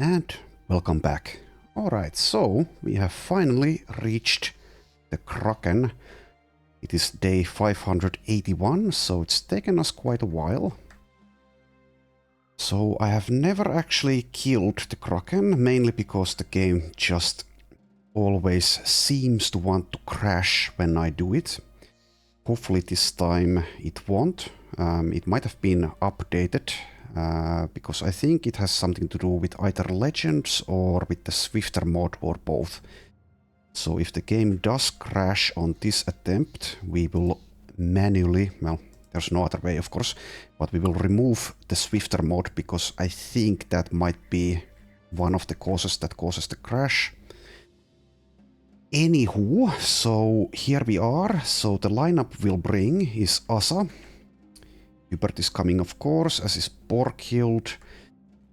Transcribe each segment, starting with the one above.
And welcome back. Alright, so we have finally reached the Kraken. It is day 581, so it's taken us quite a while. So I have never actually killed the Kraken, mainly because the game just always seems to want to crash when I do it. Hopefully this time it won't. It might have been updated, because I think it has something to do with either Legends or with the Swifter mod or both. So if the game does crash on this attempt, we will manually, well, there's no other way of course, but we will remove the Swifter mod because I think that might be one of the causes that causes the crash. Anywho, so here we are. So the lineup we'll bring is Asa. Hubert is coming, of course, as is Borghild.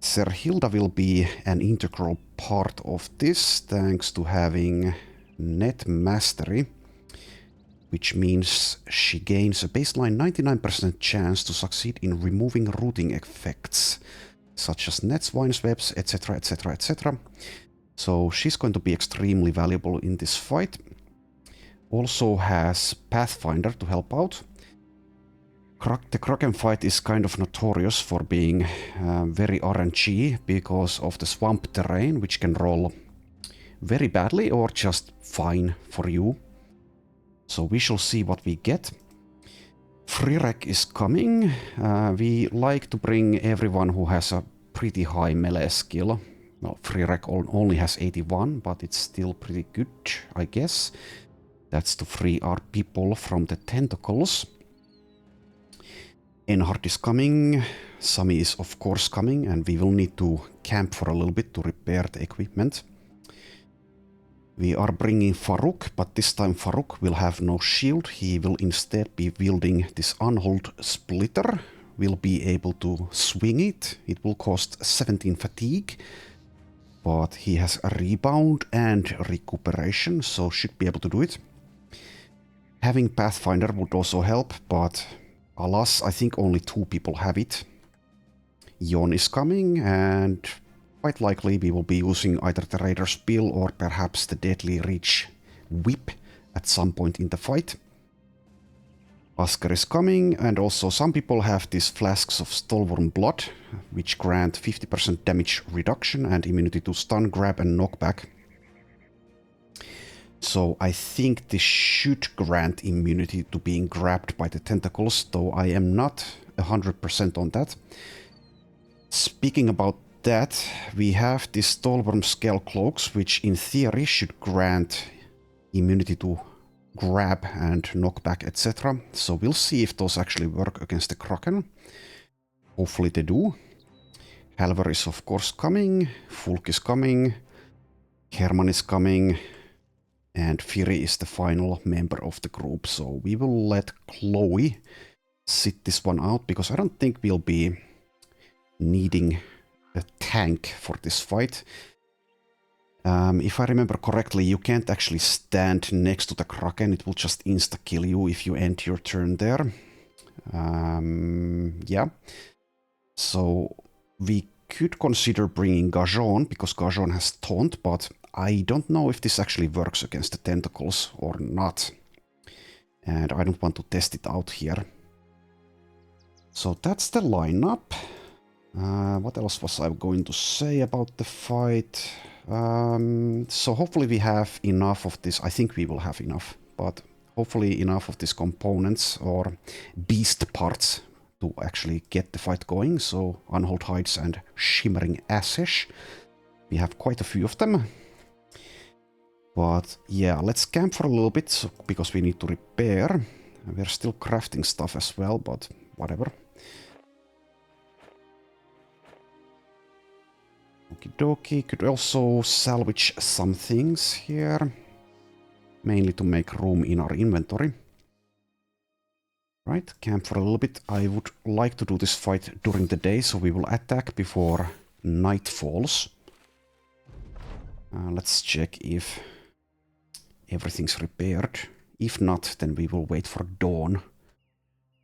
Serhilda will be an integral part of this, thanks to having net mastery, which means she gains a baseline 99% chance to succeed in removing rooting effects, such as nets, vines, webs, etc, etc, etc. So she's going to be extremely valuable in this fight. Also has Pathfinder to help out. The Kraken fight is kind of notorious for being very RNG because of the swamp terrain, which can roll very badly or just fine for you. So we shall see what we get. Frirek is coming. We like to bring everyone who has a pretty high melee skill. Well, Frirek only has 81, but it's still pretty good, I guess. That's to free our people from the tentacles. Enhard is coming, Sami is of course coming, and we will need to camp for a little bit to repair the equipment. We are bringing Farouk, but this time Farouk will have no shield. He will instead be wielding this unhold splitter. We'll be able to swing it. It will cost 17 fatigue, but he has a rebound and recuperation, so should be able to do it. Having Pathfinder would also help, but alas, I think only 2 people have it. Jon is coming, and quite likely we will be using either the Raider's Bill or perhaps the Deadly Reach Whip at some point in the fight. Asker is coming, and also some people have these flasks of Stolworm Blood, which grant 50% damage reduction and immunity to stun, grab and knockback. So I think this should grant immunity to being grabbed by the tentacles, though I am not 100% on that. Speaking about that, we have these Stolworm Scale Cloaks, which in theory should grant immunity to grab and knockback, etc. So we'll see if those actually work against the Kraken. Hopefully they do. Halvar is of course coming, Fulk is coming, Herman is coming, and Firi is the final member of the group. So we will let Chloe sit this one out, because I don't think we'll be needing a tank for this fight. If I remember correctly, you can't actually stand next to the Kraken. It will just insta-kill you if you end your turn there. Yeah. So we could consider bringing Gajon, because Gajon has taunt, but I don't know if this actually works against the tentacles or not. And I don't want to test it out here. So that's the lineup. What else was I going to say about the fight? So hopefully we have enough of this. I think we will have enough, but hopefully enough of these components or beast parts to actually get the fight going. So unhold hides and shimmering ashes. We have quite a few of them. But yeah, let's camp for a little bit, because we need to repair. We're still crafting stuff as well, but whatever. Okie dokie, could also salvage some things here, mainly to make room in our inventory. Right, camp for a little bit. I would like to do this fight during the day, so we will attack before night falls. Let's check if everything's repaired. If not, then we will wait for dawn.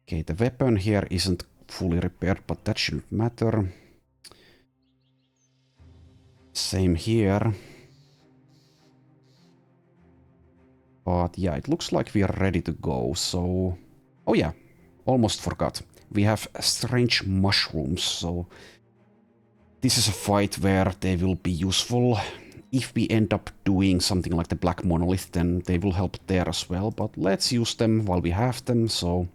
Okay, the weapon here isn't fully repaired, but that shouldn't matter. Same here. But yeah, it looks like we are ready to go, so... Oh yeah, almost forgot. We have strange mushrooms, so... This is a fight where they will be useful. If we end up doing something like the Black Monolith, then they will help there as well. But let's use them while we have them, so...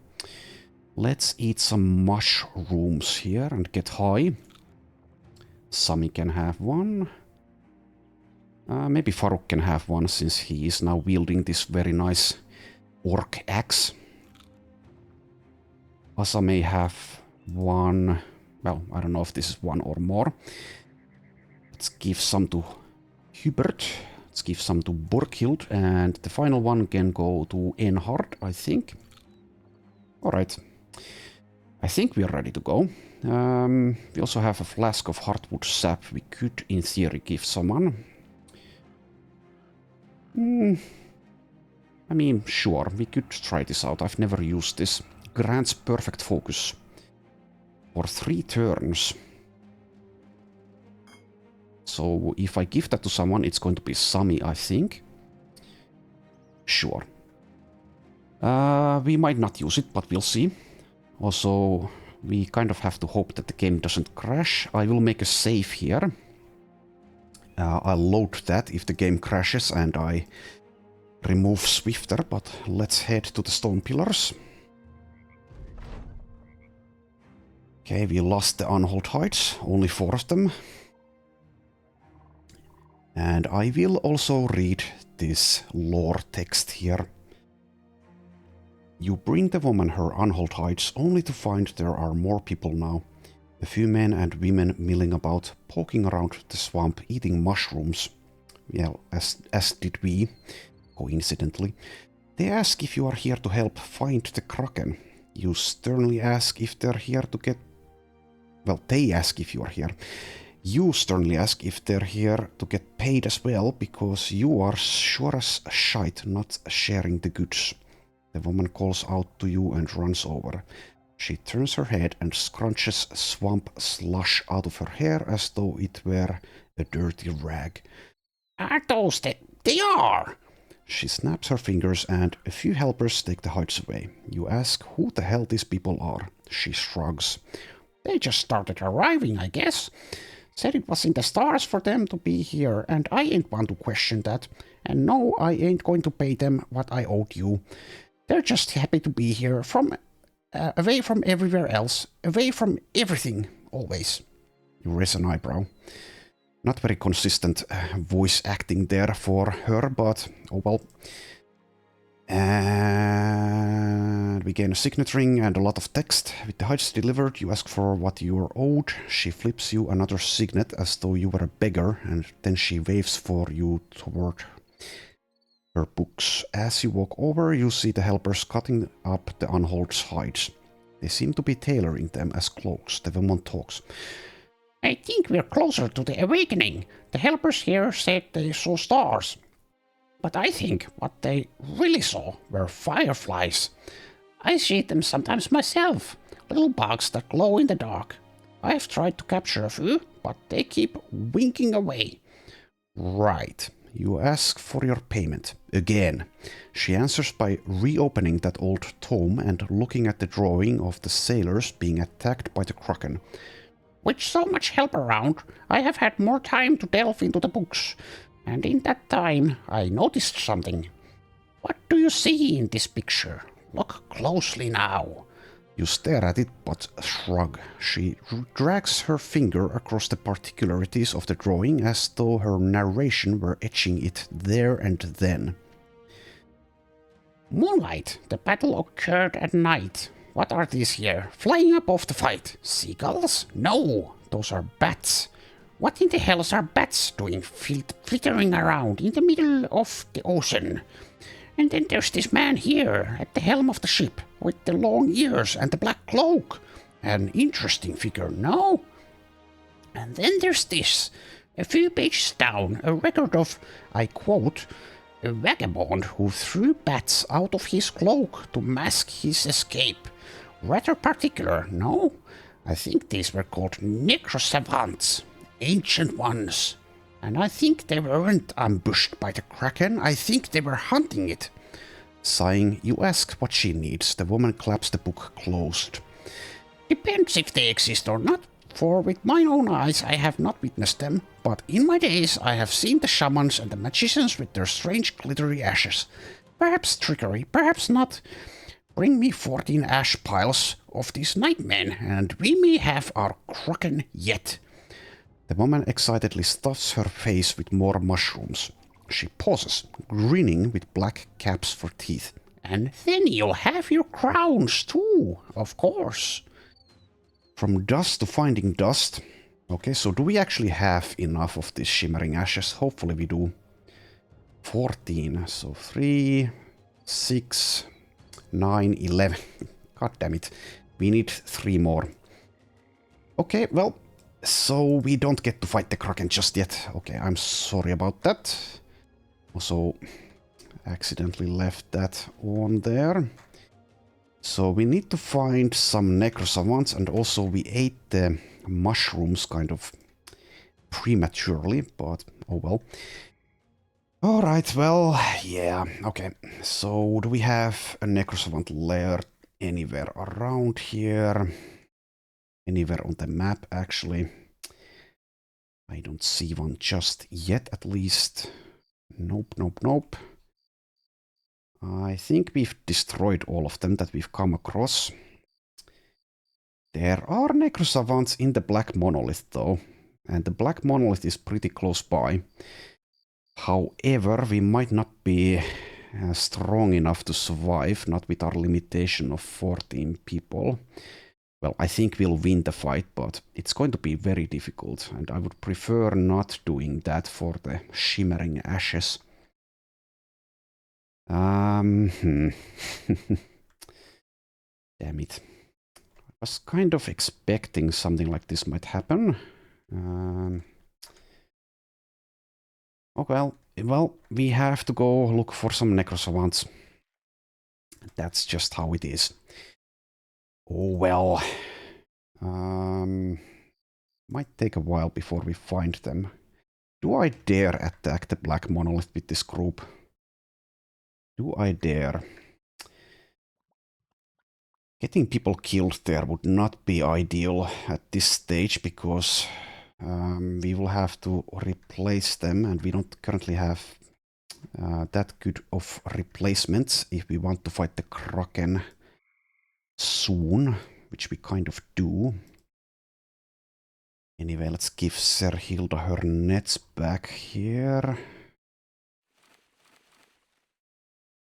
Let's eat some mushrooms here and get high. Sami can have one. Maybe Farouk can have one, since he is now wielding this very nice orc axe. Asa may have one. Well, I don't know if this is one or more. Let's give some to Hubert. Let's give some to Borkhild. And the final one can go to Enhard, I think. Alright. I think we are ready to go. We also have a flask of heartwood sap we could, in theory, give someone. I mean, sure, we could try this out. I've never used this. Grants perfect focus for 3 turns. So if I give that to someone, it's going to be Sami, I think. Sure. We might not use it, but we'll see. Also, we kind of have to hope that the game doesn't crash. I will make a save here. I'll load that if the game crashes and I remove Swifter, but let's head to the stone pillars. Okay, we lost the Unhold Heights, only 4 of them. And I will also read this lore text here. You bring the woman her Unhold Heights only to find there are more people now. A few men and women milling about, poking around the swamp, eating mushrooms. Well, as did we, coincidentally. They ask if you are here to help find the Kraken. You sternly ask if they're here to get... Well, they ask if you are here. You sternly ask if they're here to get paid as well, because you are sure as shite not sharing the goods. The woman calls out to you and runs over. She turns her head and scrunches swamp slush out of her hair as though it were a dirty rag. Are those they are? She snaps her fingers and a few helpers take the heights away. You ask who the hell these people are. She shrugs. They just started arriving, I guess. Said it was in the stars for them to be here, and I ain't one to question that. And no, I ain't going to pay them what I owed you. They're just happy to be here, away from everywhere else, away from everything, always. You raise an eyebrow. Not very consistent voice acting there for her, but oh well. And we gain a signet ring and a lot of text. With the heights delivered, you ask for what you are owed. She flips you another signet as though you were a beggar, and then she waves for you toward her books. As you walk over, you see the helpers cutting up the Unhold's hides. They seem to be tailoring them as cloaks. The woman talks. I think we're closer to the awakening. The helpers here said they saw stars. But I think what they really saw were fireflies. I see them sometimes myself. Little bugs that glow in the dark. I've tried to capture a few, but they keep winking away. Right. You ask for your payment. Again. She answers by reopening that old tome and looking at the drawing of the sailors being attacked by the Kraken. With so much help around, I have had more time to delve into the books. And in that time, I noticed something. What do you see in this picture? Look closely now. You stare at it, but shrug. She drags her finger across the particularities of the drawing as though her narration were etching it there and then. Moonlight. The battle occurred at night. What are these here? Flying above the fight. Seagulls? No, those are bats. What in the hell are bats doing flittering around in the middle of the ocean? And then there's this man here at the helm of the ship with the long ears and the black cloak. An interesting figure, no? And then there's this, a few pages down, a record of, I quote, a vagabond who threw bats out of his cloak to mask his escape. Rather particular, no? I think these were called necrosavants, ancient ones. And I think they weren't ambushed by the Kraken. I think they were hunting it. Sighing, you ask what she needs. The woman claps the book closed. Depends if they exist or not. For with my own eyes I have not witnessed them, but in my days I have seen the shamans and the magicians with their strange glittery ashes. Perhaps trickery, perhaps not. Bring me 14 ash piles of these nightmen, and we may have our Kraken yet. The woman excitedly stuffs her face with more mushrooms. She pauses, grinning with black caps for teeth. And then you'll have your crowns too, of course. From dust to finding dust. Okay, so do we actually have enough of these shimmering ashes? Hopefully we do. 14, so 3, 6, 9, 11. God damn it. We need 3 more. Okay, well, so we don't get to fight the Kraken just yet. Okay, I'm sorry about that. Also, accidentally left that on there. So we need to find some necrosavants, and also we ate the mushrooms kind of prematurely, but oh well. Alright, well, yeah, okay. So do we have a necrosavant lair anywhere around here? Anywhere on the map, actually? I don't see one just yet, at least. Nope, nope, nope. I think we've destroyed all of them that we've come across. There are necrosavants in the Black Monolith, though. And the Black Monolith is pretty close by. However, we might not be strong enough to survive, not with our limitation of 14 people. Well, I think we'll win the fight, but it's going to be very difficult. And I would prefer not doing that for the shimmering ashes. Damn it. I was kind of expecting something like this might happen. Oh well, we have to go look for some necrosavants. That's just how it is. Oh well. Might take a while before we find them. Do I dare attack the Black Monolith with this group? Do I dare? Getting people killed there would not be ideal at this stage, because we will have to replace them, and we don't currently have that good of replacements if we want to fight the Kraken soon, which we kind of do. Anyway, let's give Serhilda her nets back here.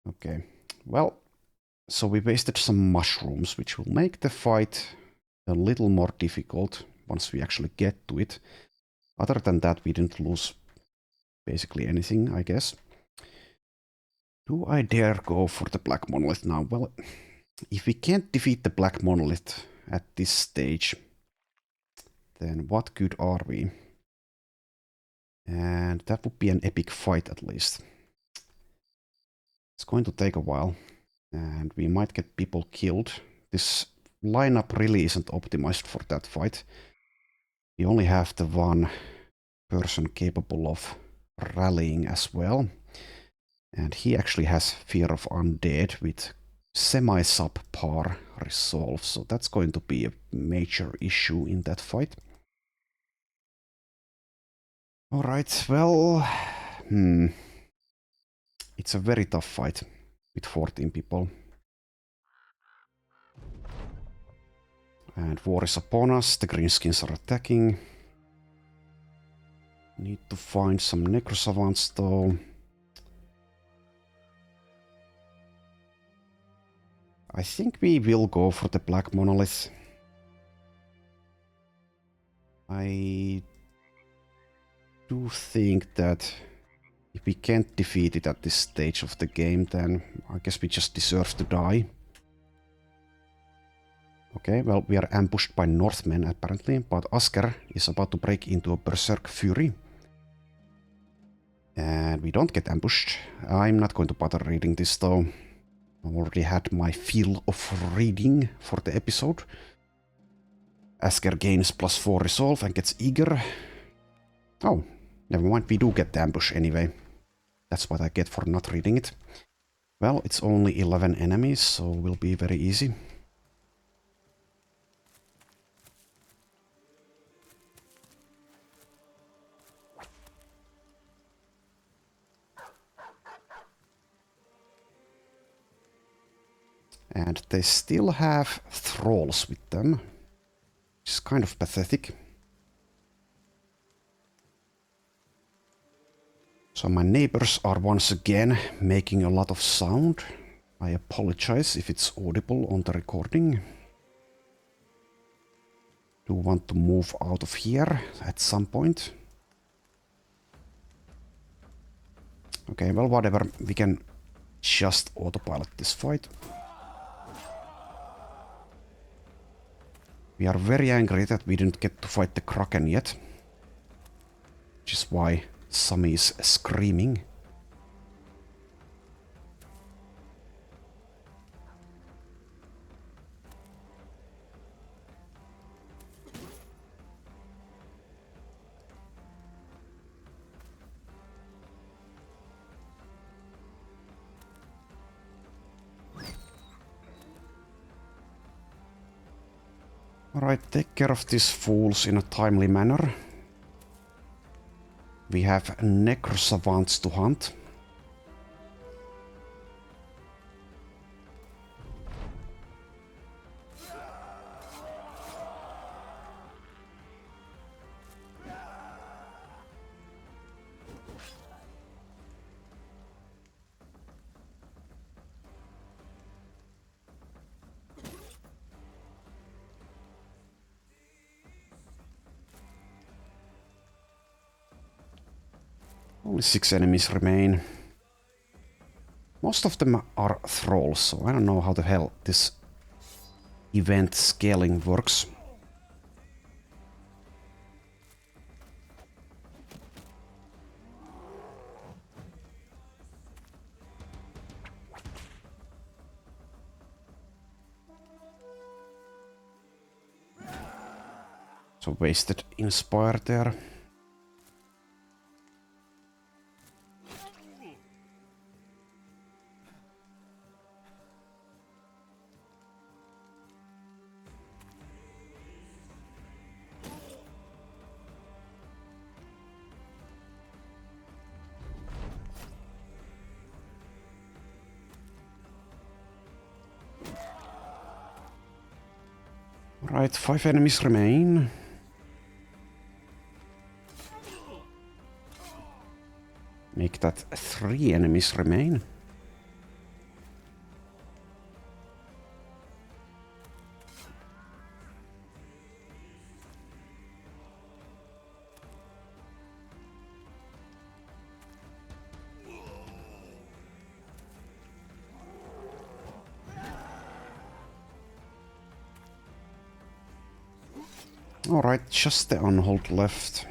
Okay, well, so we wasted some mushrooms, which will make the fight a little more difficult once we actually get to it. Other than that, we didn't lose basically anything, I guess. Do I dare go for the Black Monolith now? Well, if we can't defeat the Black Monolith at this stage, then what good are we? And that would be an epic fight at least. It's going to take a while, and we might get people killed. This lineup really isn't optimized for that fight. We only have the one person capable of rallying as well. And he actually has Fear of Undead with semi-subpar resolve, so that's going to be a major issue in that fight. Alright, well... It's a very tough fight with 14 people. And war is upon us, the greenskins are attacking. Need to find some necrosavants though. I think we will go for the Black Monolith. I do think that if we can't defeat it at this stage of the game, then I guess we just deserve to die. Okay, well, we are ambushed by Northmen apparently, but Asker is about to break into a berserk fury. And we don't get ambushed. I'm not going to bother reading this though. I already had my fill of reading for the episode. Asker gains +4 resolve and gets eager. Oh, Never mind, we do get the ambush anyway. That's what I get for not reading it. Well, it's only 11 enemies, so it will be very easy. And they still have thralls with them, which is kind of pathetic. So my neighbors are once again making a lot of sound. I apologize if it's audible on the recording. Do want to move out of here at some point. Okay, well, whatever. We can just autopilot this fight. We are very angry that we didn't get to fight the Kraken yet. Which is why Sami is screaming. Alright, take care of these fools in a timely manner. We have necrosavants to hunt. Only 6 enemies remain. Most of them are thralls, so I don't know how the hell this event scaling works. So wasted inspire there. Right, 5 enemies remain. Make that 3 enemies remain. Alright, just the unhold left.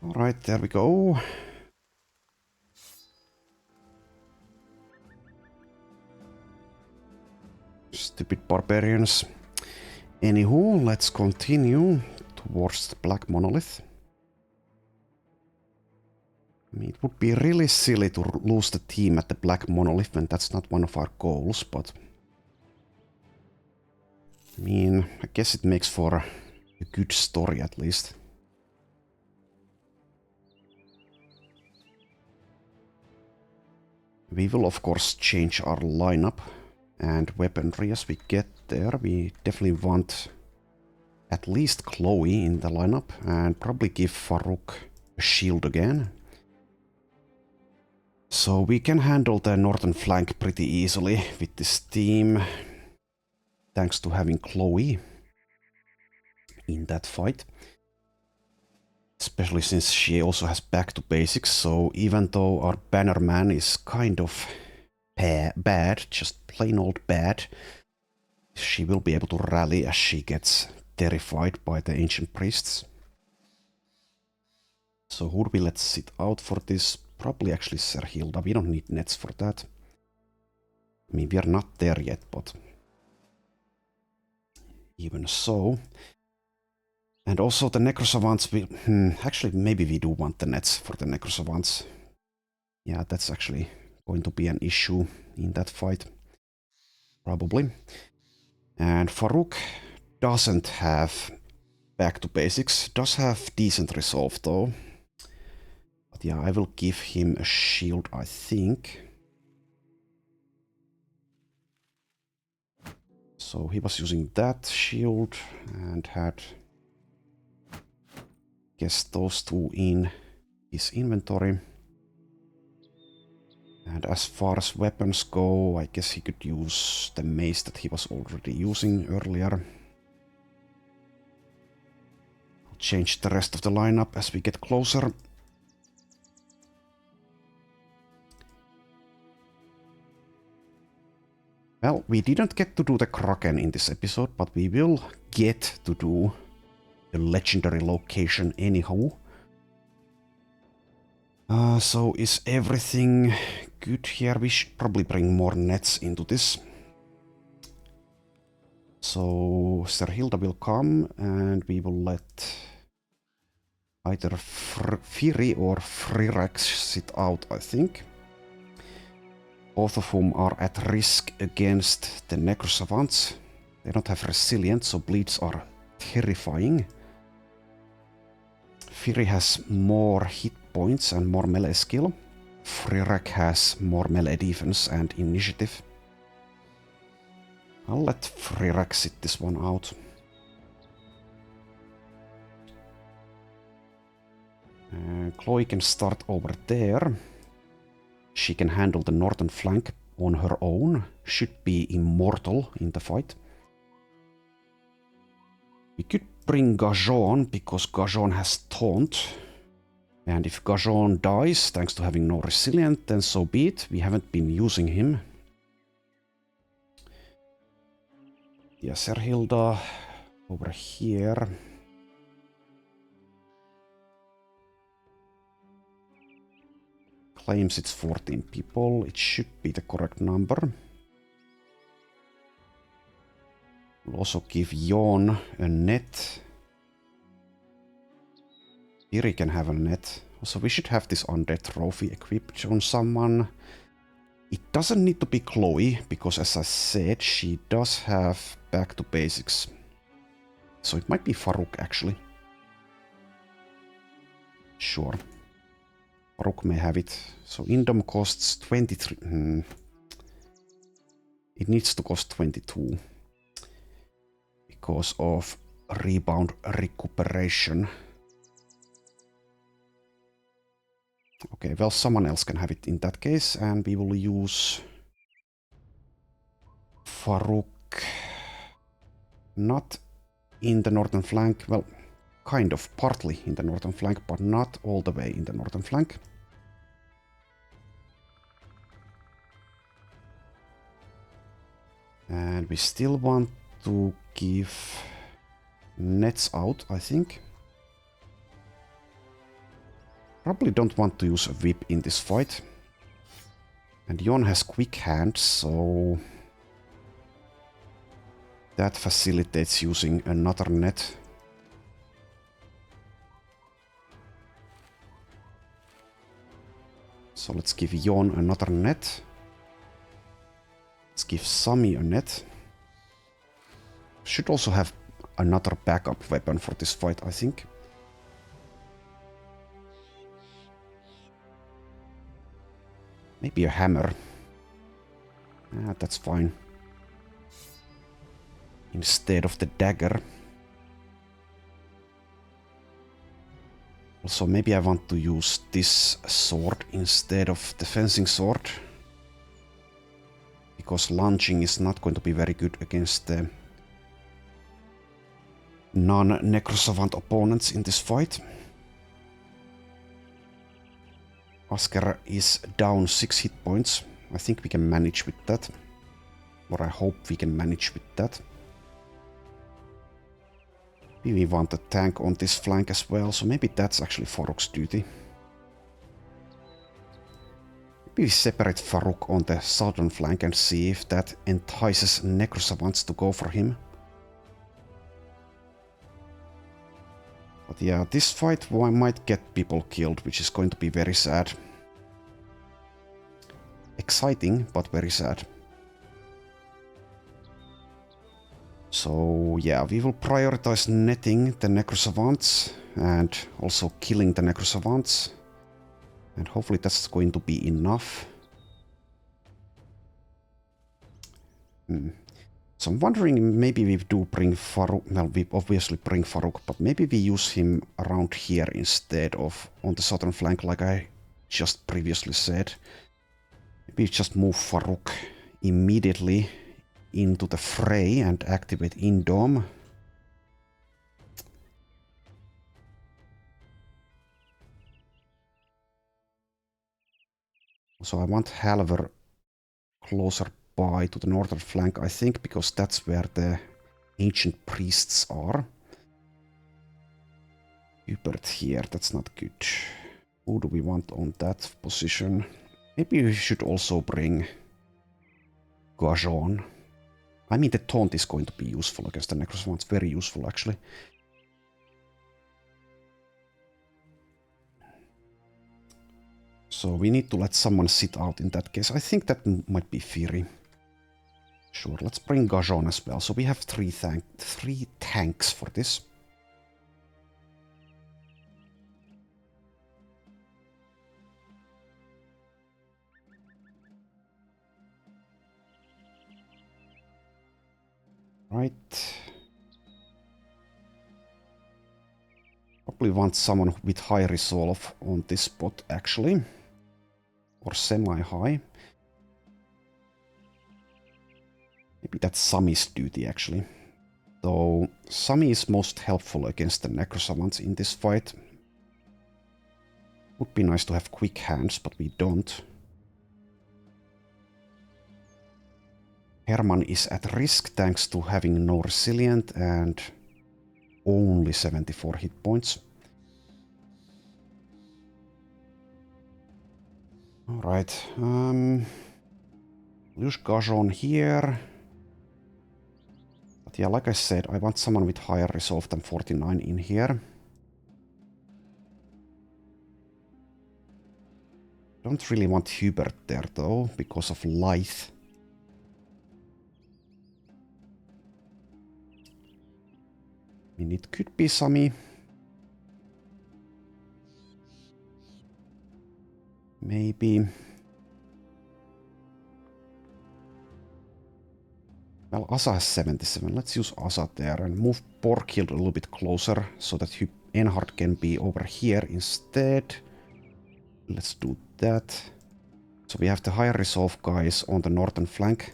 Alright, there we go. Stupid barbarians. Anywho, let's continue towards the Black Monolith. I mean, it would be really silly to lose the team at the Black Monolith when that's not one of our goals, but... I mean, I guess it makes for a good story at least. We will of course change our lineup and weaponry as we get there. We definitely want at least Chloe in the lineup and probably give Farouk a shield again. So we can handle the northern flank pretty easily with this team, thanks to having Chloe in that fight. Especially since she also has back to basics, so even though our bannerman is kind of bad, just plain old bad, she will be able to rally as she gets terrified by the ancient priests. So who do we let sit out for this? Probably actually Serhilda. We don't need nets for that. I mean, we are not there yet, but even so. And also the Necrosavants will... actually, maybe we do want the nets for the Necrosavants. Yeah, that's actually going to be an issue in that fight. Probably. And Farouk doesn't have back to basics. Does have decent resolve though. But yeah, I will give him a shield, I think. So he was using that shield and had, guess, those two in his inventory. And as far as weapons go, I guess he could use the mace that he was already using earlier. I'll change the rest of the lineup as we get closer. Well, we didn't get to do the Kraken in this episode, but we will get to do the legendary location anyhow. So is everything good here? We should probably bring more nets into this. So Serhilda will come and we will let either Firi or Frirax sit out, I think. Both of whom are at risk against the Necrosavants. They don't have resilience, so bleeds are terrifying. Firi has more hit points and more melee skill. Frirak has more melee defense and initiative. I'll let Frirak sit this one out. Chloe can start over there. She can handle the northern flank on her own. Should be immortal in the fight. We could bring Gajon, because Gajon has taunt. And if Gajon dies, thanks to having no resilient, then so be it. We haven't been using him. Yeah, Serhilda over here. Claims it's 14 people. It should be the correct number. We'll also give Jon a net. Iri can have a net. Also, we should have this undead trophy equipped on someone. It doesn't need to be Chloe, because as I said, she does have back to basics. So it might be Farouk, actually. Sure. Farouk may have it. So Indom costs 23. It needs to cost 22. Because of rebound recuperation. Okay, well, someone else can have it in that case, and we will use Farouk. Not in the northern flank, well, kind of partly in the northern flank, but not all the way in the northern flank. And we still want to give nets out, I think. Probably don't want to use a whip in this fight. And Jon has quick hands, so that facilitates using another net. So let's give Jon another net. Let's give Sami a net. Should also have another backup weapon for this fight, I think. Maybe a hammer. That's fine. Instead of the dagger. Also, maybe I want to use this sword instead of the fencing sword. Because lunging is not going to be very good against the non-Necrosavant opponents in this fight. Asker is down 6 hit points. I think we can manage with that. Or I hope we can manage with that. We want a tank on this flank as well, so maybe that's actually Farouk's duty. Maybe we separate Farouk on the southern flank and see if that entices Necrosavants to go for him. But yeah, this fight might get people killed, which is going to be very sad. Exciting, but very sad. So yeah, we will prioritize netting the Necrosavants and also killing the Necrosavants. And hopefully that's going to be enough. So I'm wondering, maybe we do bring Farouk. Well, we obviously bring Farouk, but maybe we use him around here instead of on the southern flank, like I just previously said. Maybe just move Farouk immediately into the fray and activate Indom. So I want Halver closer by to the northern flank, I think, because that's where the ancient priests are. Hubert here, that's not good. Who do we want on that position? Maybe we should also bring Gajon. I mean, the taunt is going to be useful against the Necrosavants. Very useful, actually. So we need to let someone sit out in that case. I think that might be Fury. Sure, let's bring Gajon as well. So we have three tanks for this. Right. Probably want someone with high resolve on this spot, actually. Or semi-high. Maybe that's Sami's duty, actually. Though Sami is most helpful against the Necrosavants in this fight. Would be nice to have quick hands, but we don't. Herman is at risk thanks to having no resilient and only 74 hit points. Alright, use Gajon here. But yeah, like I said, I want someone with higher resolve than 49 in here. Don't really want Hubert there though, because of Lithe. I mean, it could be Sami. Maybe. Well, Asa has 77. Let's use Asa there and move Borkhild a little bit closer so that Enhard can be over here instead. Let's do that. So we have the higher resolve guys on the northern flank.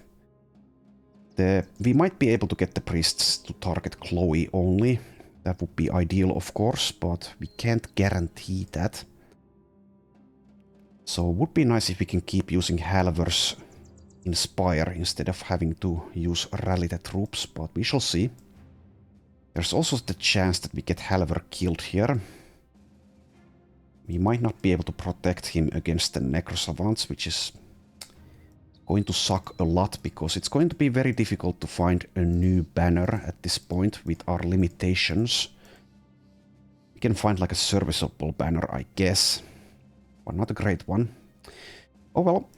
We might be able to get the priests to target Chloe only. That would be ideal, of course, but we can't guarantee that. So it would be nice if we can keep using Halver's Inspire instead of having to use Rally the Troops, but we shall see. There's also the chance that we get Halver killed here. We might not be able to protect him against the Necrosavants, which is going to suck a lot, because it's going to be very difficult to find a new banner at this point with our limitations. We can find like a serviceable banner, I guess, but not a great one. Oh well,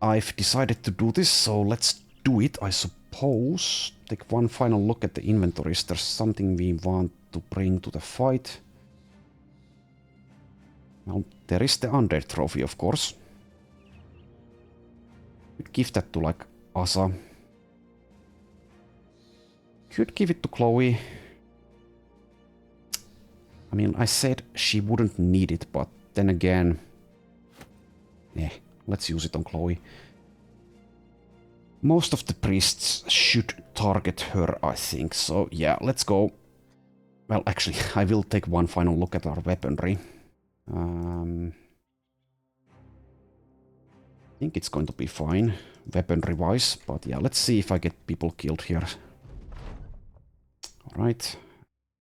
I've decided to do this, so let's do it, I suppose. Take one final look at the inventory. Is there something we want to bring to the fight? Well, there is the Undead trophy, of course. Could give that to, like, Asa. Could give it to Chloe. I mean, I said she wouldn't need it, but then again... let's use it on Chloe. Most of the priests should target her, I think. So, yeah, let's go. Well, actually, I will take one final look at our weaponry. think it's going to be fine, weaponry-wise, but yeah, let's see if I get people killed here. Alright,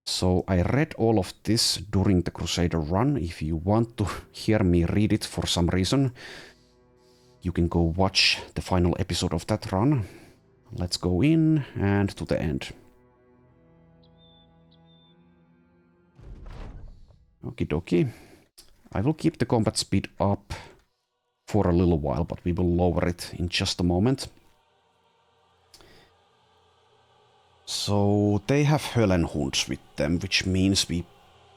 so I read all of this during the Crusader run. If you want to hear me read it for some reason, you can go watch the final episode of that run. Let's go in and to the end. Okie dokie. I will keep the combat speed up for a little while, but we will lower it in just a moment. So they have Höllenhunds with them, which means we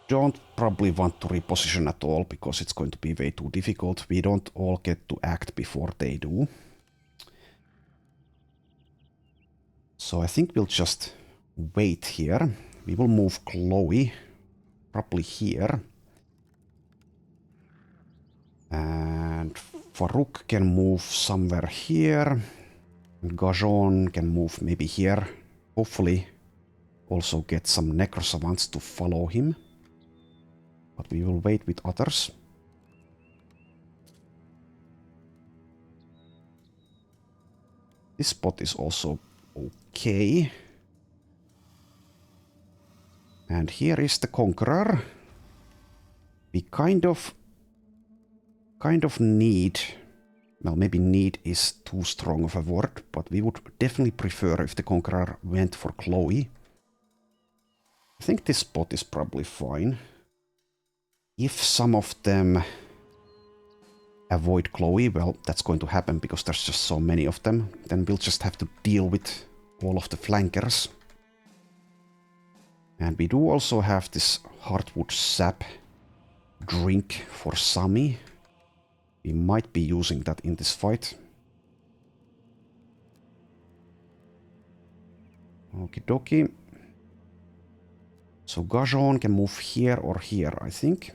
don't probably want to reposition at all, because it's going to be way too difficult. We don't all get to act before they do. So I think we'll just wait here. We will move Chloe probably here. And Farouk can move somewhere here. And Gajon can move maybe here. Hopefully also get some Necrosavants to follow him. But we will wait with others. This spot is also okay. And here is the Conqueror. We kind of need, well, maybe need is too strong of a word, but we would definitely prefer if the Conqueror went for Chloe. I think this spot is probably fine. If some of them avoid Chloe, well, that's going to happen because there's just so many of them. Then we'll just have to deal with all of the flankers. And we do also have this Heartwood Sap drink for Sami. We might be using that in this fight. Okie dokie. So Gajon can move here or here, I think.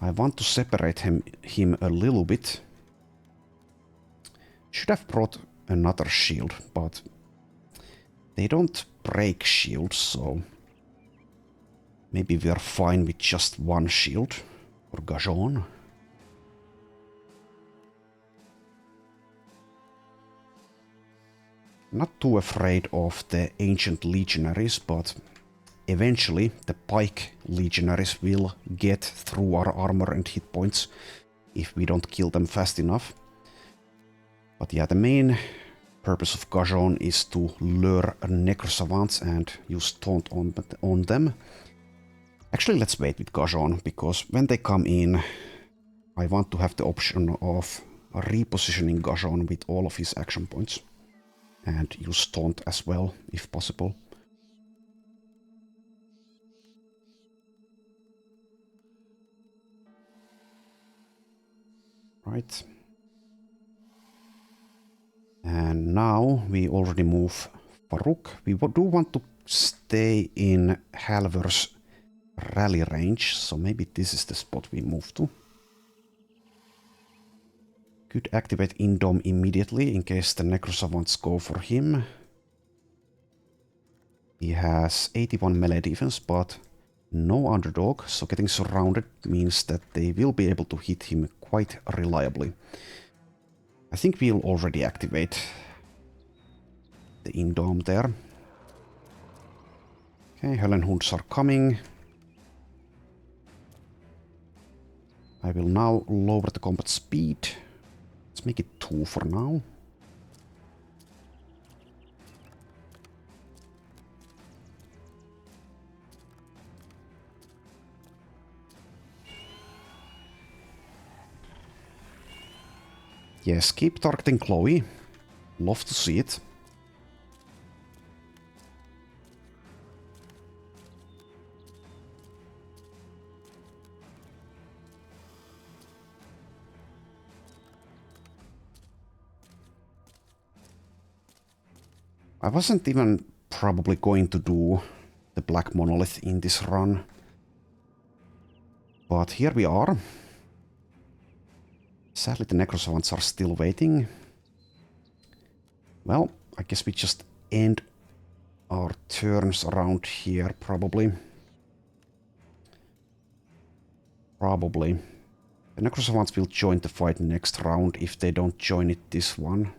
I want to separate him a little bit. Should have brought another shield, but they don't break shields, so maybe we're fine with just one shield for Gajon. Not too afraid of the ancient legionaries, but eventually the pike legionaries will get through our armor and hit points if we don't kill them fast enough. But yeah, the main purpose of Gajon is to lure Necrosavants and use taunt on them. Actually, let's wait with Gajon, because when they come in, I want to have the option of repositioning Gajon with all of his action points. And use taunt as well, if possible. Right. And now we already move Farouk. We do want to stay in Halvor's rally range, so maybe this is the spot we move to. Could activate Indom immediately in case the Necrosavants go for him. He has 81 melee defense, but no underdog, so getting surrounded means that they will be able to hit him quite reliably. I think we'll already activate the Indom there. Okay, Höllenhunds are coming. I will now lower the combat speed. Let's make it 2 for now. Yes, keep targeting Chloe. Love to see it. I wasn't even probably going to do the Black Monolith in this run. But here we are. Sadly, the Necrosavants are still waiting. Well, I guess we just end our turns around here, probably. The Necrosavants will join the fight next round if they don't join it this one.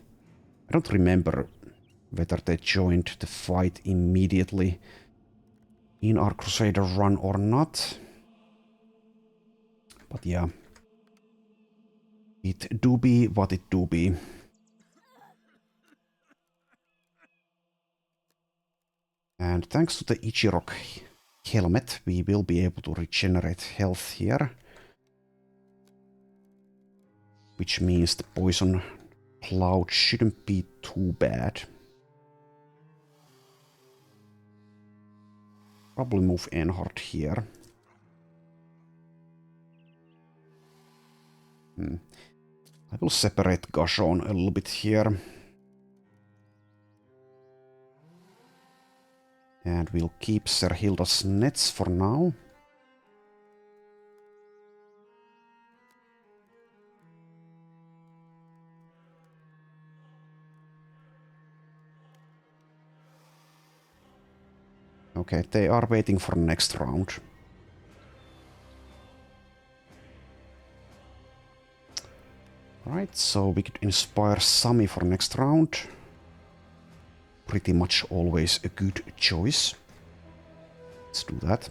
I don't remember whether they joined the fight immediately in our Crusader run or not. But yeah. It do be what it do be. And thanks to the Ijirok helmet, we will be able to regenerate health here. Which means the poison cloud shouldn't be too bad. Probably move Enhard here. I will separate Gashon a little bit here. And we'll keep Serhilda's nets for now. Okay, they are waiting for next round. Right, so we could inspire Sami for next round. Pretty much always a good choice. Let's do that.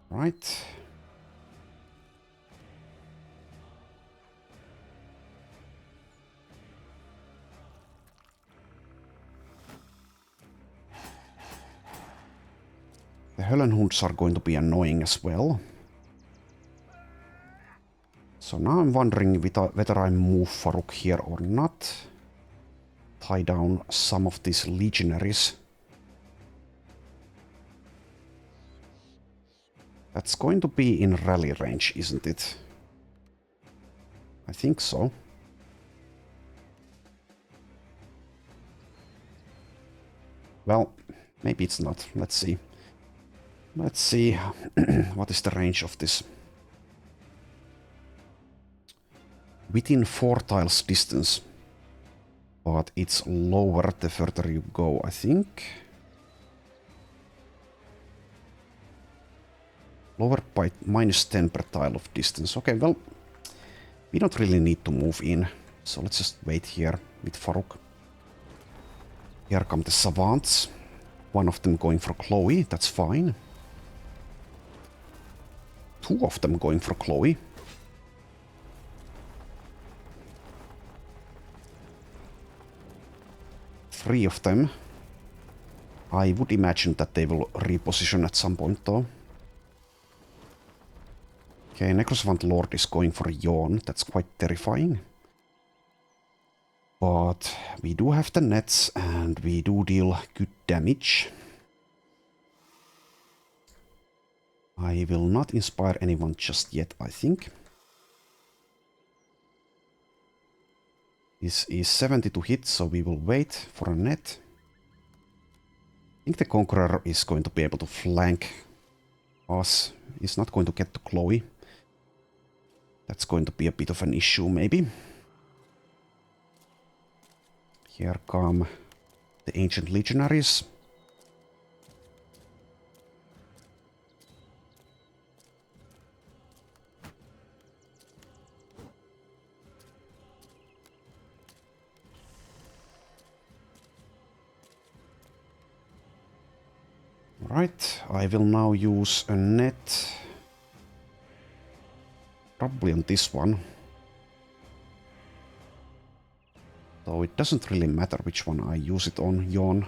Right. The Höllenhunds are going to be annoying as well. So now I'm wondering whether I move Farouk here or not. Tie down some of these legionaries. That's going to be in rally range, isn't it? I think so. Well, maybe it's not. Let's see. Let's see what is the range of this. Within 4 tiles distance. But it's lower the further you go, I think. Lower by -10 per tile of distance. Okay, well, we don't really need to move in. So let's just wait here with Farouk. Here come the Savants. One of them going for Chloe, that's fine. 2 of them going for Chloe. Three of them. I would imagine that they will reposition at some point though. Okay, Necrosavant Lord is going for Yawn. That's quite terrifying. But we do have the nets and we do deal good damage. I will not inspire anyone just yet, I think. This is 70 to hit, so we will wait for a net. I think the Conqueror is going to be able to flank us. He's not going to get to Chloe. That's going to be a bit of an issue, maybe. Here come the Ancient Legionaries. Right, I will now use a net. Probably on this one. So it doesn't really matter which one I use it on, Yawn.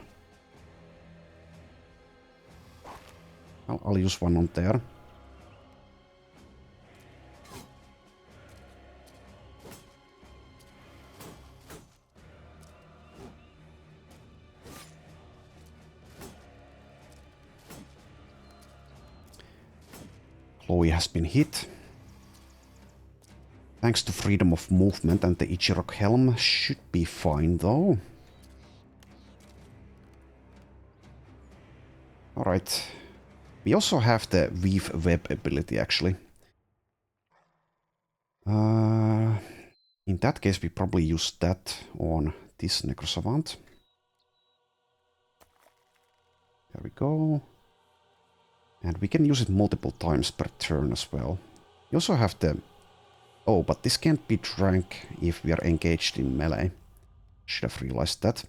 I'll use one on there. Chloe has been hit. Thanks to freedom of movement and the Ijirok helm should be fine though. Alright. We also have the Weave Web ability actually. In that case we probably use that on this Necrosavant. There we go. And we can use it multiple times per turn as well. We also have the... Oh, but this can't be drank if we are engaged in melee. Should have realized that.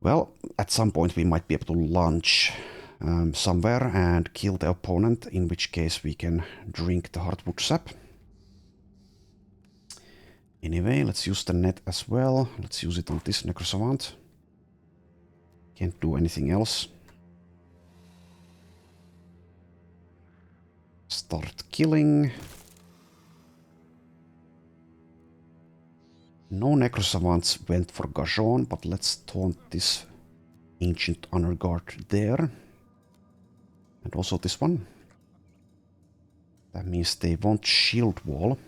Well, at some point we might be able to launch somewhere and kill the opponent, in which case we can drink the hardwood sap. Anyway, let's use the net as well. Let's use it on this Necrosavant. Can't do anything else. Start killing. No Necrosavants went for Gajon, but let's taunt this Ancient Honor Guard there. And also this one. That means they won't shield wall.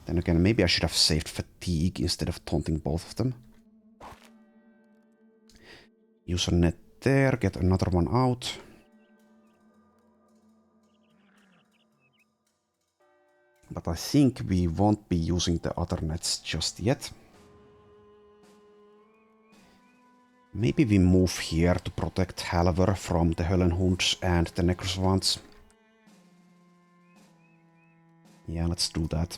Then again, maybe I should have saved Fatigue instead of taunting both of them. Use a net there, get another one out. But I think we won't be using the other nets just yet. Maybe we move here to protect Halver from the Höllenhunds and the Necrosavants. Yeah, let's do that.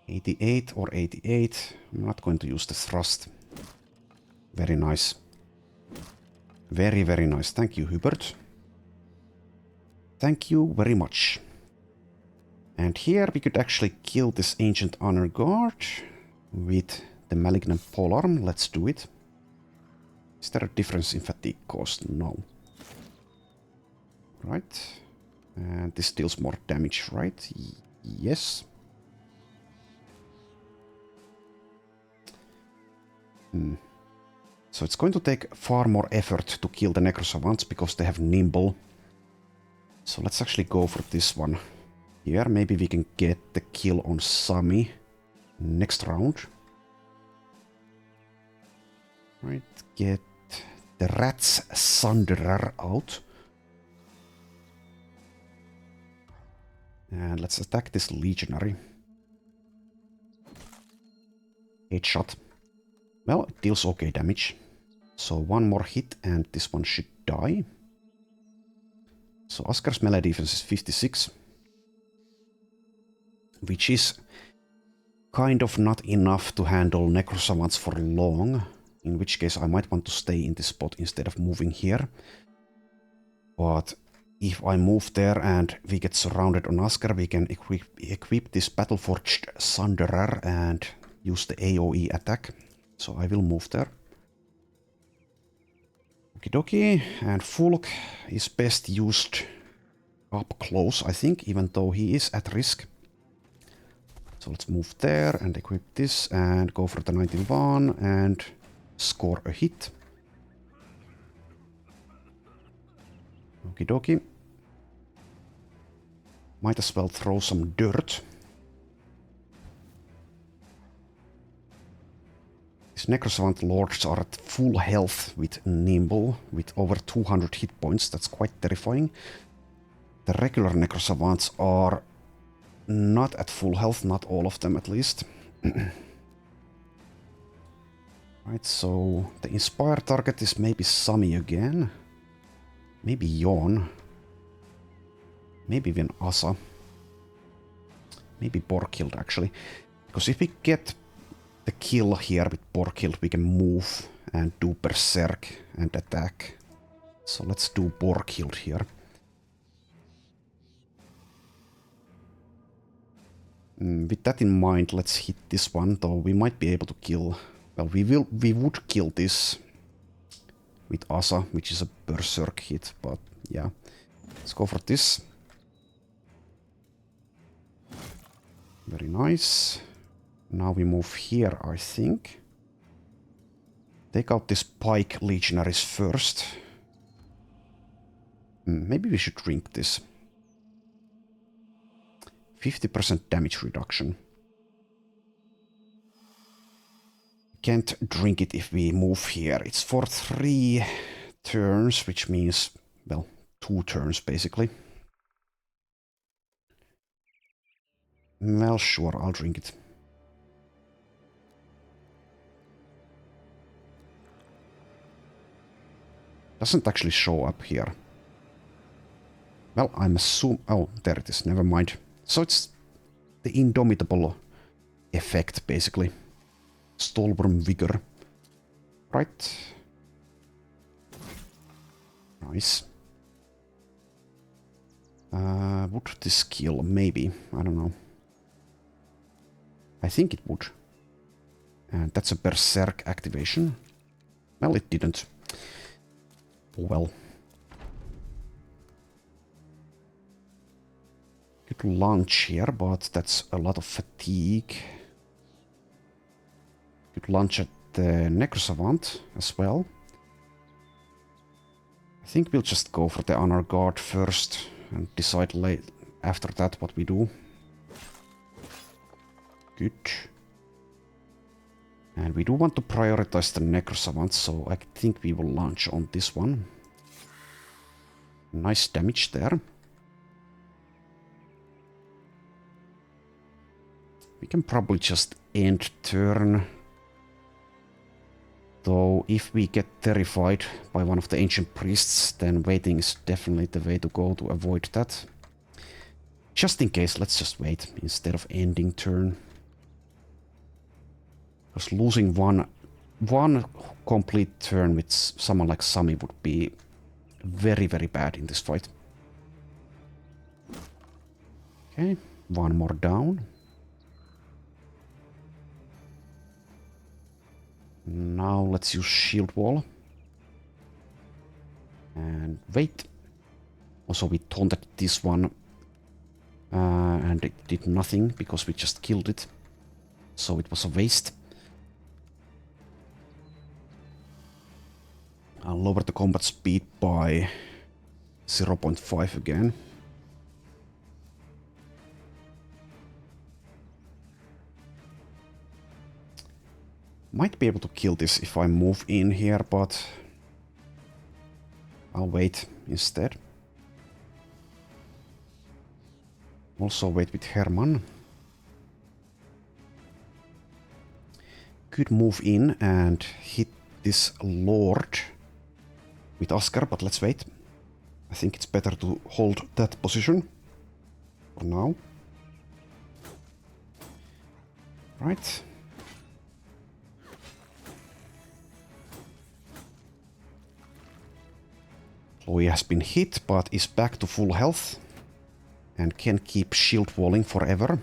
88 or 88. I'm not going to use the thrust. Very nice. Very, very nice. Thank you, Hubert. Thank you very much. And here we could actually kill this Ancient Honor Guard with the Malignant Polearm. Let's do it. Is there a difference in fatigue cost? No. Right. And this deals more damage, right? Yes. So it's going to take far more effort to kill the Necrosavants because they have Nimble. So let's actually go for this one. Here, maybe we can get the kill on Sami next round. Right, get the Rat's Sunderer out. And let's attack this Legionary. Headshot. Well, it deals okay damage. So one more hit and this one should die. So Askar's melee defense is 56. Which is kind of not enough to handle Necrosavants for long. In which case I might want to stay in this spot instead of moving here. But if I move there and we get surrounded on Askar, we can equip this Battleforged Sunderer and use the AoE attack. So I will move there. Okie dokie. And Fulk is best used up close, I think, even though he is at risk. So let's move there and equip this and go for the 91 and score a hit. Okie dokie. Might as well throw some dirt. These Necrosavant Lords are at full health with Nimble, with over 200 hit points. That's quite terrifying. The regular Necrosavants are not at full health, not all of them at least. Right, so the Inspire target is maybe Sami again. Maybe Yon. Maybe even Asa. Maybe Borkild actually. Because if we get the kill here with Borkild, we can move and do Berserk and attack. So let's do Borkild here. With that in mind, let's hit this one, though we might be able to kill... Well, we would kill this with Asa, which is a Berserk hit, but yeah. Let's go for this. Very nice. Now we move here, I think. Take out this Pike Legionaries first. Maybe we should drink this. 50% damage reduction. Can't drink it if we move here. It's for 3 turns, which means, well, 2 turns basically. Well, sure, I'll drink it. Doesn't actually show up here. Well, I'm assuming... Oh, there it is. Never mind. So it's the indomitable effect, basically. Stalworm vigor. Right. Nice. Would this kill? Maybe. I don't know. I think it would. And that's a berserk activation. Well, it didn't. Oh well. Could launch here, but that's a lot of fatigue. Could launch at the Necrosavant as well. I think we'll just go for the Honor Guard first and decide after that what we do. Good. And we do want to prioritize the Necrosavant, so I think we will launch on this one. Nice damage there. We can probably just end turn. Though if we get terrified by one of the ancient priests, then waiting is definitely the way to go to avoid that. Just in case, let's just wait instead of ending turn. Because losing one complete turn with someone like Sami would be very, very bad in this fight. Okay, one more down. Now let's use shield wall. And wait. Also we taunted this one. And it did nothing because we just killed it. So it was a waste. I'll lower the combat speed by 0.5 again. Might be able to kill this if I move in here, but I'll wait instead. Also wait with Herman. Could move in and hit this Lord with Oscar, but let's wait. I think it's better to hold that position for now. Right. Chloe has been hit, but is back to full health. And can keep shield walling forever.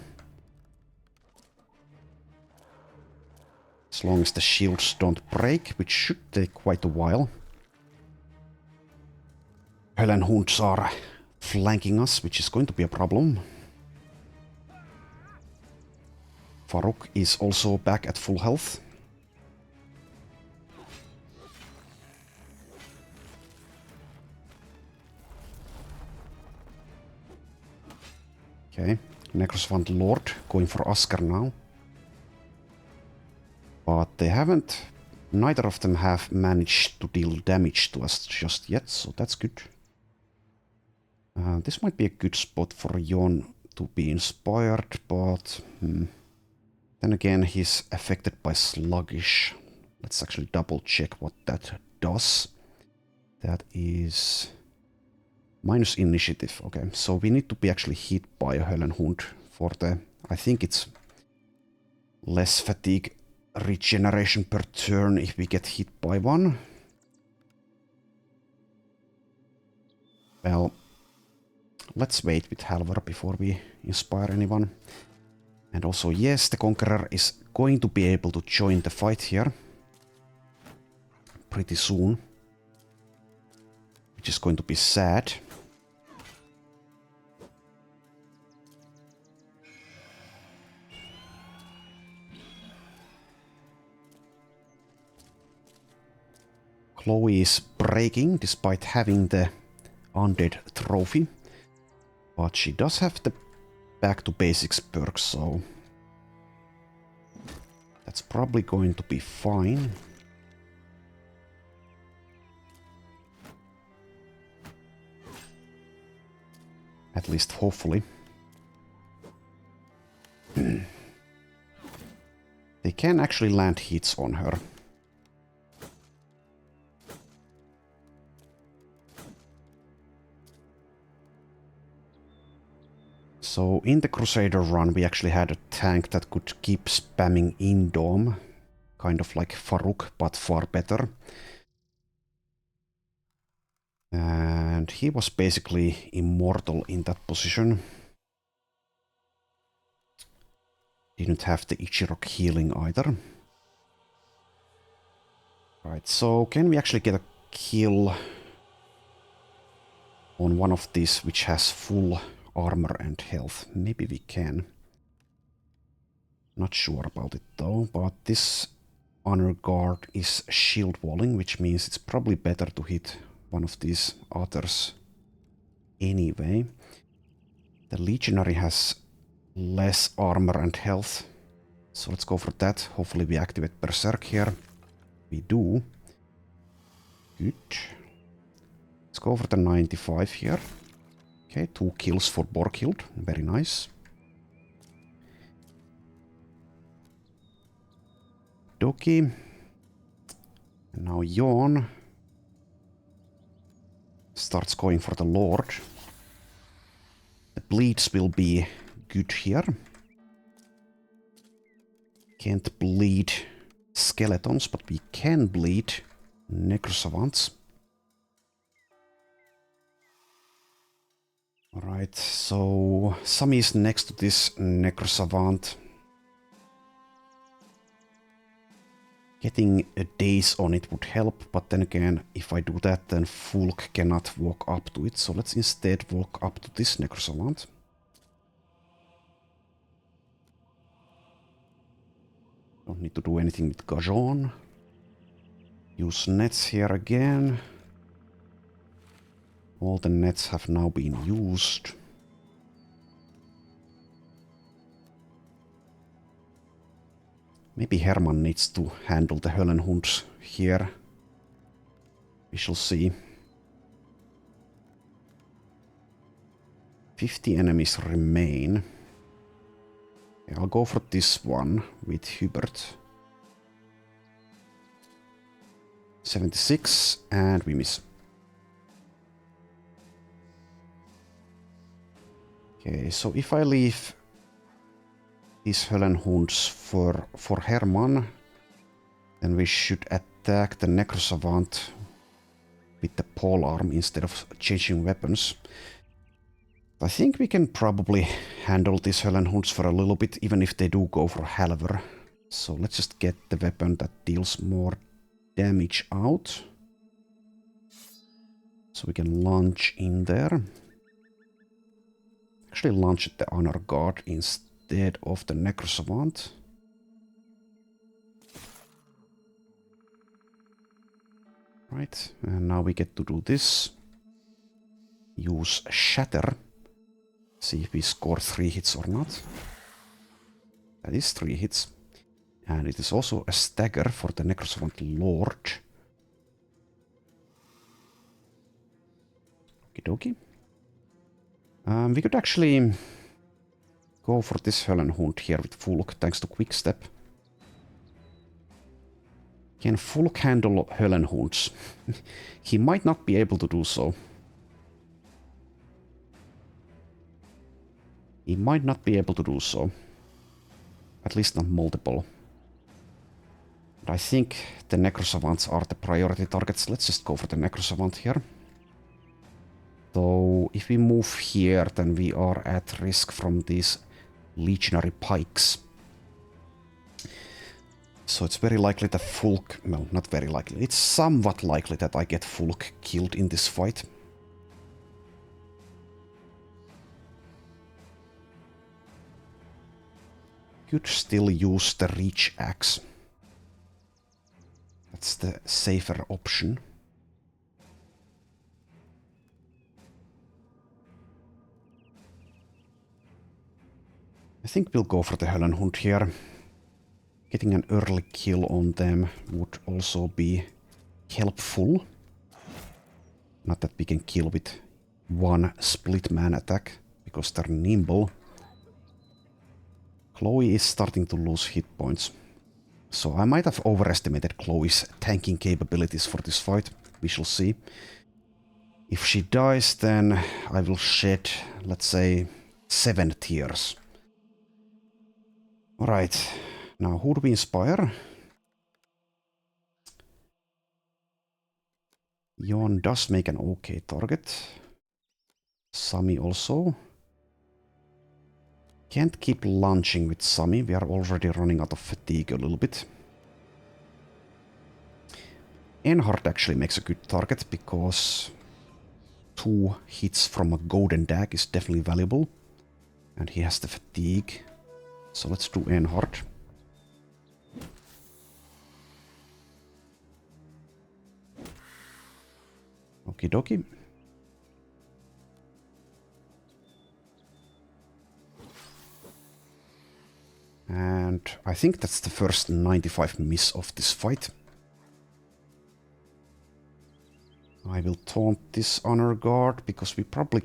As long as the shields don't break, which should take quite a while. Höllenhunds are flanking us, which is going to be a problem. Farouk is also back at full health. Okay, Necrosvant Lord going for Oscar now. But they haven't... Neither of them have managed to deal damage to us just yet, so that's good. This might be a good spot for Jon to be inspired, but... Then again, he's affected by Sluggish. Let's actually double check what that does. That is... minus initiative. Okay, so we need to be actually hit by a Höllenhund for the... I think it's less fatigue regeneration per turn if we get hit by one. Well, let's wait with Halvar before we inspire anyone. And also, yes, the Conqueror is going to be able to join the fight here pretty soon, which is going to be sad. Chloe is breaking despite having the undead trophy, but she does have the back to basics perk, so that's probably going to be fine. At least hopefully. They can actually land hits on her. So in the Crusader run we actually had a tank that could keep spamming Indom, kind of like Farouk, but far better. And he was basically immortal in that position. Didn't have the Ijirok healing either. Right, so can we actually get a kill on one of these which has full armor and health? Maybe we can. Not sure about it though, but this honor guard is shield walling, which means it's probably better to hit one of these others anyway. The legionary has less armor and health, so let's go for that. Hopefully we activate Berserk here. We do. Good. Let's go for the 95 here. Okay, 2 kills for Borghild. Very nice. Doki. And now Yawn starts going for the Lord. The bleeds will be good here. Can't bleed skeletons, but we can bleed necrosavants. Alright, so Sami is next to this necrosavant. Getting a daze on it would help, but then again, if I do that, then Fulk cannot walk up to it. So let's instead walk up to this necrosavant. Don't need to do anything with Gajon. Use nets here again. All the nets have now been used. Maybe Herman needs to handle the Höllenhunds here. We shall see. 50 enemies remain. Okay, I'll go for this one with Hubert. 76, and we miss. Okay, so if I leave these Höllenhunds for Herman, then we should attack the Necrosavant with the polearm instead of changing weapons. I think we can probably handle these Höllenhunds for a little bit, even if they do go for Halver. So let's just get the weapon that deals more damage out. So we can launch in there. Actually launch at the Honor Guard instead of the Necrosavant. Right, and now we get to do this. Use Shatter. See if we score 3 hits or not. That is 3 hits. And it is also a stagger for the Necrosavant Lord. Okie dokie. We could actually go for this Höllenhund here with Fulk, thanks to Quickstep. Can Fulk handle Höllenhunds? He might not be able to do so. He might not be able to do so. At least not multiple. But I think the Necrosavants are the priority targets. Let's just go for the Necrosavant here. Though, if we move here, then we are at risk from these legionary pikes. So it's very likely that Fulk... well, not very likely. It's somewhat likely that I get Fulk killed in this fight. Could still use the Reach Axe. That's the safer option. I think we'll go for the Höllenhund here. Getting an early kill on them would also be helpful. Not that we can kill with one split man attack, because they're nimble. Chloe is starting to lose hit points. So I might have overestimated Chloe's tanking capabilities for this fight. We shall see. If she dies, then I will shed, let's say, 7 tiers. Alright, now who do we inspire? Yon does make an okay target. Sami also. Can't keep launching with Sami, we are already running out of fatigue a little bit. Enhard actually makes a good target because 2 hits from a golden dag is definitely valuable. And he has the fatigue. So let's do Enhard. Okie dokie. And I think that's the first 95 miss of this fight. I will taunt this honor guard because we probably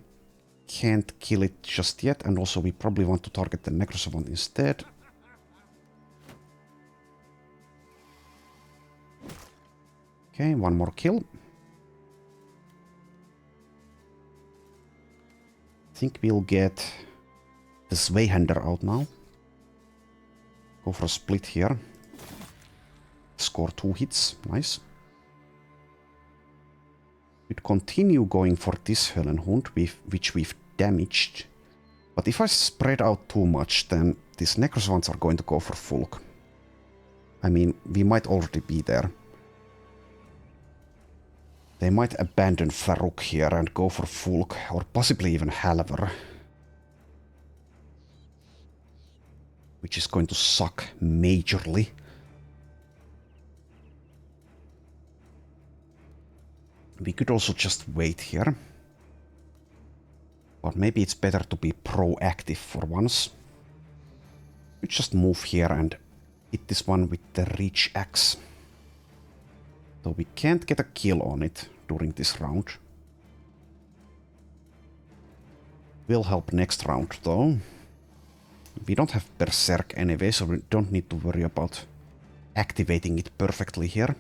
can't kill it just yet, and also we probably want to target the Necrosavant instead. Okay, one more kill. I think we'll get the Zweihander out now. Go for a split here. Score 2 hits, nice. We'd continue going for this Höllenhund, which we've damaged. But if I spread out too much, then these Necrosavants are going to go for Fulk. I mean, we might already be there. They might abandon Farouk here and go for Fulk, or possibly even Halvar. Which is going to suck majorly. We could also just wait here. Or maybe it's better to be proactive for once. We just move here and hit this one with the Reach Axe. So we can't get a kill on it during this round. Will help next round though. We don't have Berserk anyway, so we don't need to worry about activating it perfectly here.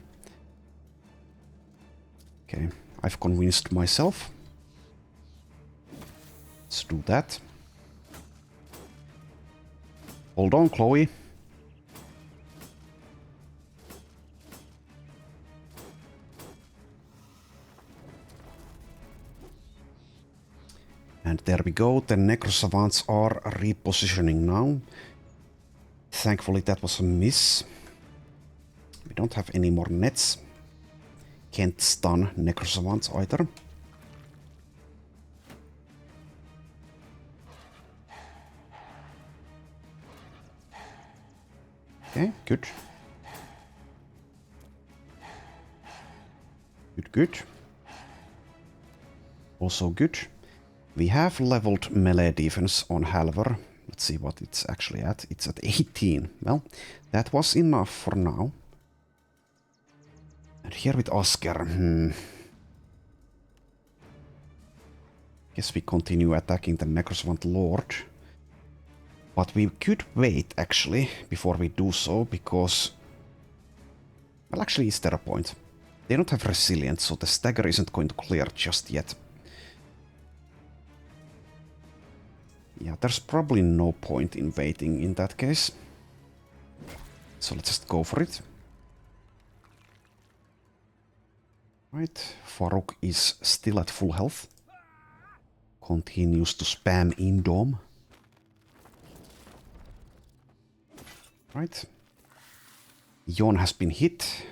Okay, I've convinced myself. Let's do that. Hold on, Chloe. And there we go, the Necrosavants are repositioning now. Thankfully that was a miss. We don't have any more nets. Can't stun Necrosavants either. Okay, good. Good. Also good. We have leveled melee defense on Halvar. Let's see what it's actually at. It's at 18. Well, that was enough for now. And here with Oscar, guess we continue attacking the Necrosavant Lord. But we could wait, actually, before we do so, because... Well, actually, is there a point? They don't have resilience, so the stagger isn't going to clear just yet. Yeah, there's probably no point in waiting in that case. So let's just go for it. Right, Farouk is still at full health. Continues to spam Indom. Right. Jon has been hit.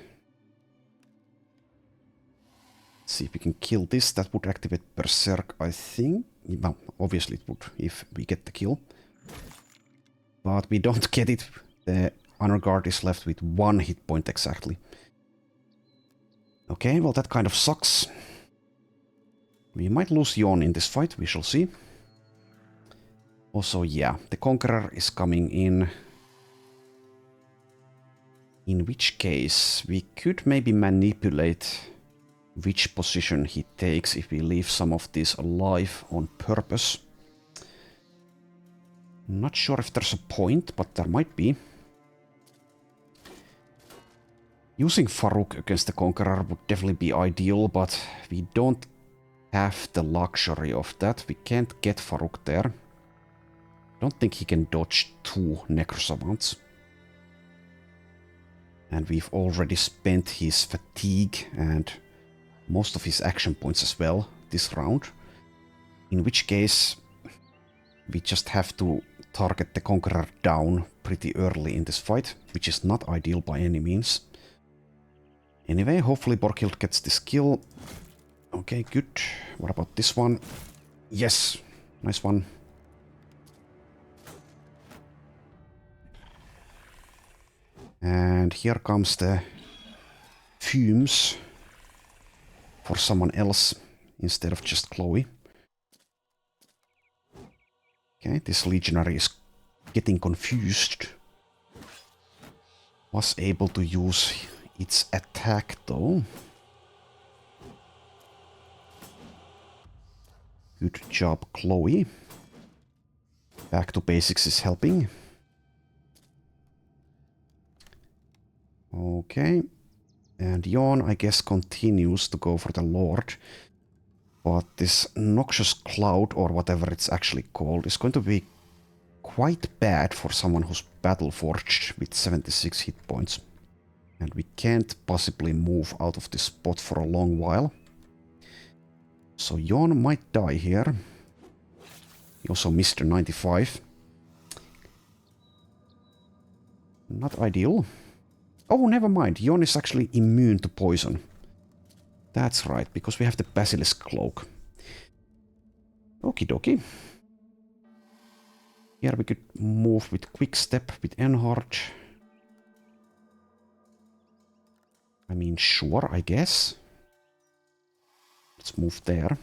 Let's see if we can kill this. That would activate Berserk, I think. Well, obviously it would if we get the kill. But we don't get it. The honor guard is left with 1 hit point exactly. Okay, well that kind of sucks. We might lose Jon in this fight, we shall see. Also, yeah, the Conqueror is coming in. In which case, we could maybe manipulate which position he takes if we leave some of these alive on purpose. Not sure if there's a point, but there might be. Using Farouk against the Conqueror would definitely be ideal, but we don't have the luxury of that. We can't get Farouk there. Don't think he can dodge 2 Necrosavants. And we've already spent his fatigue and most of his action points as well this round. In which case, we just have to target the Conqueror down pretty early in this fight, which is not ideal by any means. Anyway, hopefully Borghild gets this kill. Okay, good. What about this one? Yes, nice one. And here comes the fumes for someone else instead of just Chloe. Okay, this legionary is getting confused. Was able to use its attack though. Good job, Chloe. Back to basics is helping. Okay. And Jon, I guess, continues to go for the Lord. But this noxious cloud, or whatever it's actually called, is going to be quite bad for someone who's battle forged with 76 hit points. And we can't possibly move out of this spot for a long while. So Jon might die here. He also missed a 95. Not ideal. Oh, never mind. Jon is actually immune to poison. That's right, because we have the Basilisk Cloak. Okie dokie. Here we could move with Quick Step with Enhard. I mean, sure, I guess. Let's move there.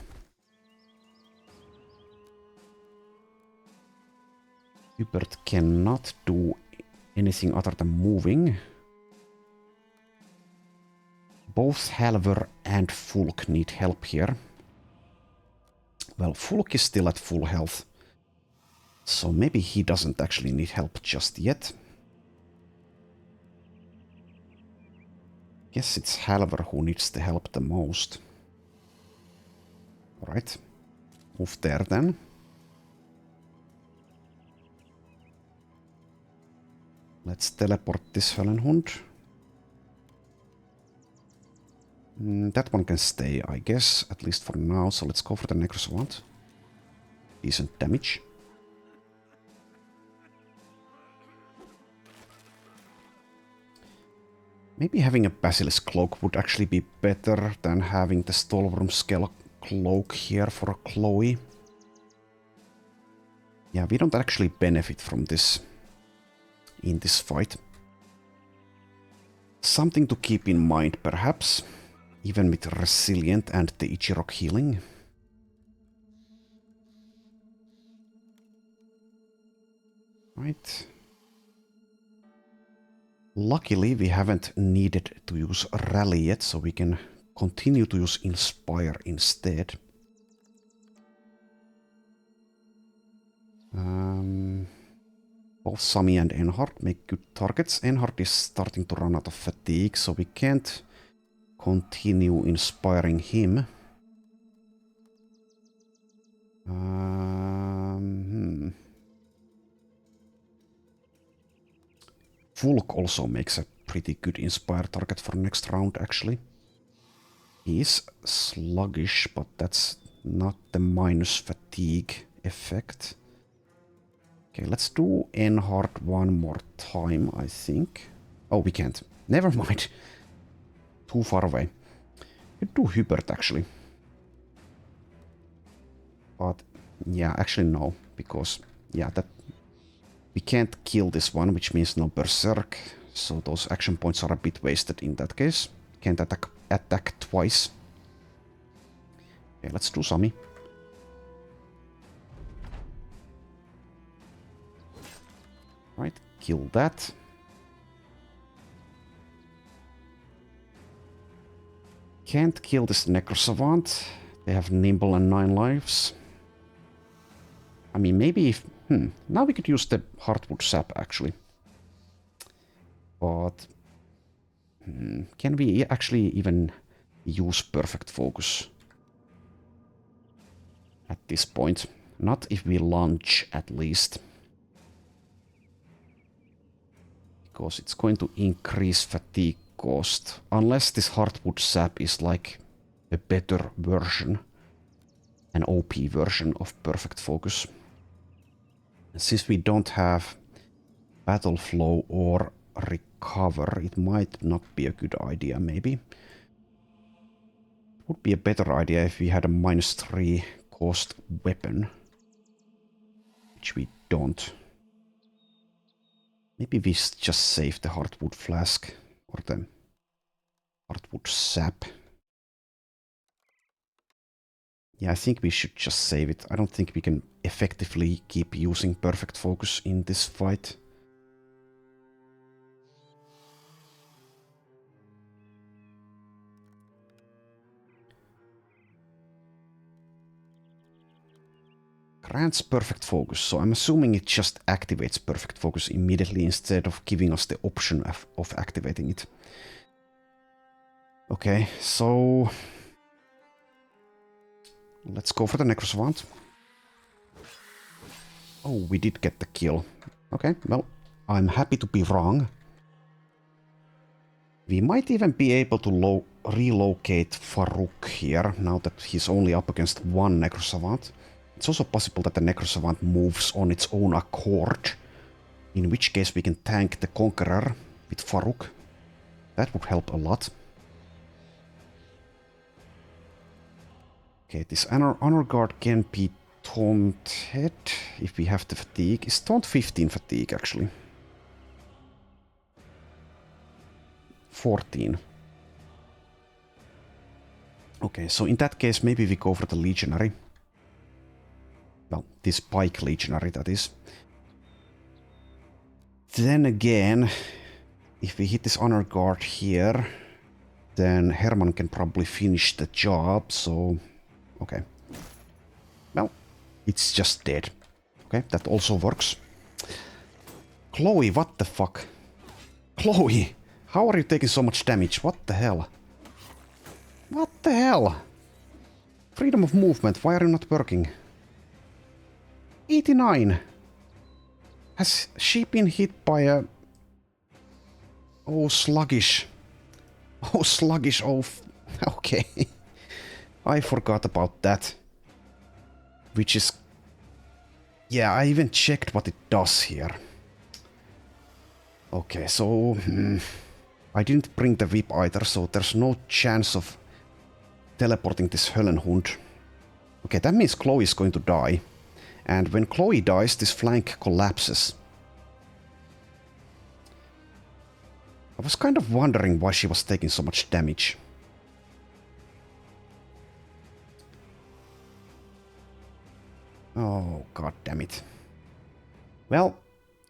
Hubert cannot do anything other than moving. Both Halvor and Fulk need help here. Well, Fulk is still at full health. So maybe he doesn't actually need help just yet. Guess it's Halvor who needs the help the most. Alright. Move there then. Let's teleport this Fellenhund. That one can stay, I guess, at least for now. So let's go for the Necrosavant. Decent damage. Maybe having a Basilisk Cloak would actually be better than having the Stolworm Scale Cloak here for Chloe. Yeah, we don't actually benefit from this in this fight. Something to keep in mind, perhaps. Even with Resilient and the Ijirok healing. Right. Luckily, we haven't needed to use Rally yet, so we can continue to use Inspire instead. Both Sami and Enhard make good targets. Enhard is starting to run out of fatigue, so we can't continue inspiring him. Fulk also makes a pretty good inspire target for next round, actually. He is sluggish, but that's not the minus fatigue effect. Okay, let's do Enhard one more time, I think. Oh, we can't. Never mind. Too far away. Could do Hubert, actually. But, yeah, actually no. Because, yeah, that... We can't kill this one, which means no Berserk. So those action points are a bit wasted in that case. Can't attack twice. Okay, let's do Sami. Right, kill that. Can't kill this Necrosavant. They have Nimble and 9 lives. I mean, maybe if... Now we could use the Heartwood Sap, actually. But... can we actually even use Perfect Focus? At this point. Not if we launch, at least. because it's going to increase fatigue cost. Unless this Heartwood Sap is like a better version, an OP version of Perfect Focus. And since we don't have Battle Flow or Recover, it might not be a good idea, maybe. It would be a better idea if we had a -3 cost weapon, which we don't. Maybe we just save the Heartwood Flask or the Heartwood Sap. Yeah, I think we should just save it. I don't think we can effectively keep using Perfect Focus in this fight. Grants Perfect Focus, so I'm assuming it just activates Perfect Focus immediately instead of giving us the option of activating it. Okay, so let's go for the Necrosavant. Oh, we did get the kill. Okay, well, I'm happy to be wrong. We might even be able to relocate Farouk here, now that he's only up against one Necrosavant. It's also possible that the Necrosavant moves on its own accord, in which case we can tank the Conqueror with Farouk. That would help a lot. Okay, this Honor Guard can be taunted if we have the fatigue. Is taunt 15 fatigue, actually? 14. Okay, so in that case, maybe we go for the Legionary. Well, this Pike Legionary, that is. Then again, if we hit this Honor Guard here, then Herman can probably finish the job, so... Okay. Well, it's just dead. Okay, that also works. Chloe, what the fuck? Chloe, how are you taking so much damage? What the hell? What the hell? Freedom of movement, why are you not working? 89. Has she been hit by a... Oh, sluggish. Oh, sluggish, oh... Okay. I forgot about that. Which is... Yeah, I even checked what it does here. Okay, so... I didn't bring the whip either, so there's no chance of teleporting this Höllenhund. Okay, that means Chloe is going to die. And when Chloe dies, this flank collapses. I was kind of wondering why she was taking so much damage. Oh, god damn it. Well,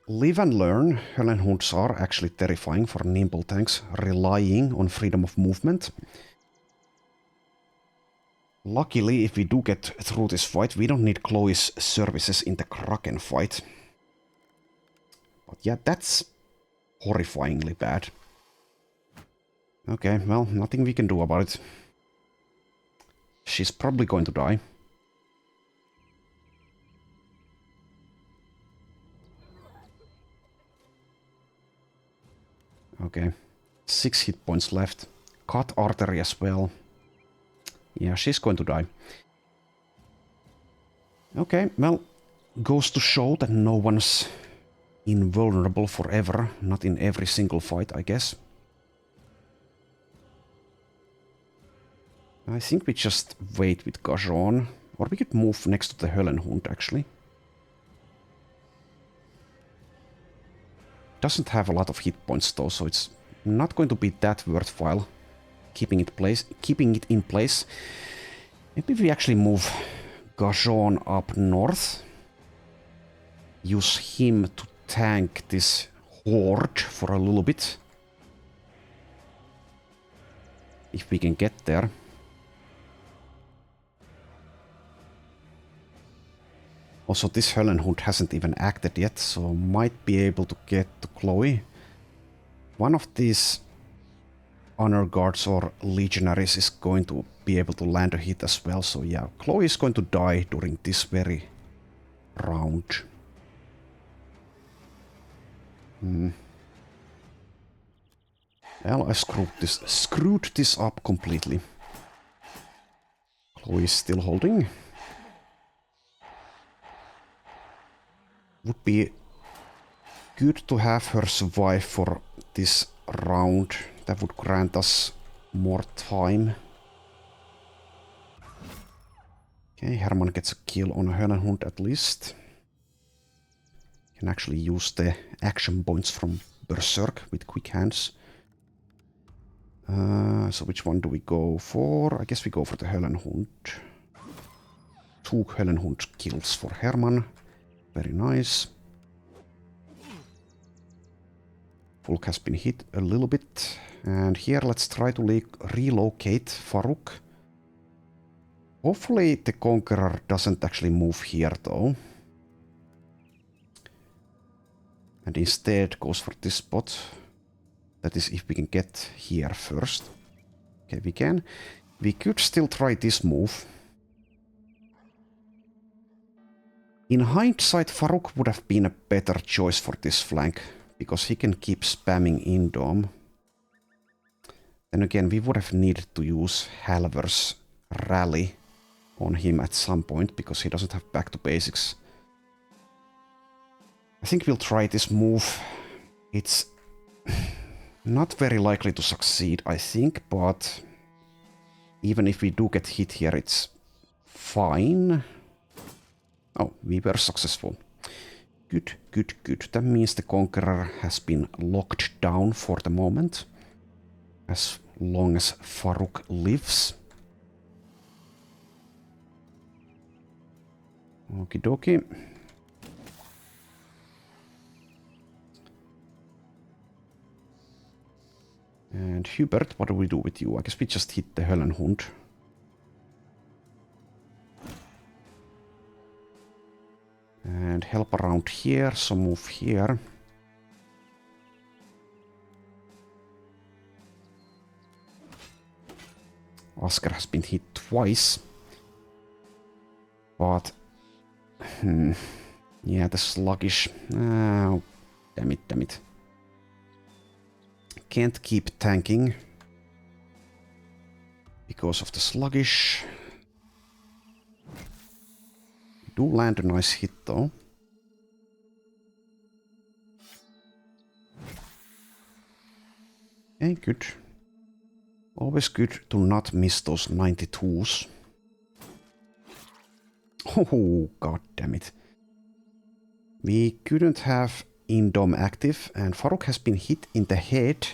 live and learn. Höllenhunds are actually terrifying for nimble tanks relying on freedom of movement. Luckily, if we do get through this fight, we don't need Chloe's services in the Kraken fight. But yeah, that's horrifyingly bad. Okay, well, nothing we can do about it. She's probably going to die. Okay, 6 hit points left. Cut artery as well. Yeah, she's going to die. Okay, well, goes to show that no one's invulnerable forever. Not in every single fight, I guess. I think we just wait with Gajon. Or we could move next to the Höllenhund, actually. Doesn't have a lot of hit points though, so it's not going to be that worthwhile keeping it in place. Maybe we actually move Gajon up north. Use him to tank this horde for a little bit. If we can get there. Also, this Höllenhund hasn't even acted yet, so might be able to get to Chloe. One of these honor guards or legionaries is going to be able to land a hit as well, so yeah, Chloe is going to die during this very round. Well, I screwed this up completely. Chloe is still holding. Would be good to have her survive for this round. That would grant us more time. Okay, Herman gets a kill on a Hönenhund at least. Can actually use the action points from Berserk with quick hands. So which one do we go for? I guess we go for the Höllenhund. 2 Höllenhund kills for Herman. Very nice. Fulk has been hit a little bit. And here let's try to relocate Farouk. Hopefully the Conqueror doesn't actually move here though. And instead goes for this spot. That is if we can get here first. Okay, we can. We could still try this move. In hindsight, Farouk would have been a better choice for this flank, because he can keep spamming Indom. Then again, we would have needed to use Halver's rally on him at some point, because he doesn't have back to basics. I think we'll try this move. It's not very likely to succeed, I think, but even if we do get hit here, it's fine. Oh, we were successful. Good, good, good. That means the Conqueror has been locked down for the moment. As long as Farouk lives. Okie dokie. And Hubert, what do we do with you? I guess we just hit the Höllenhund. And help around here, so move here. Oscar has been hit twice. But... yeah, the sluggish... Oh, damn it, damn it. Can't keep tanking. Because of the sluggish. Do land a nice hit though. Okay, good. Always good to not miss those 92s. Oh, god damn it. We couldn't have Indom active, and Farouk has been hit in the head.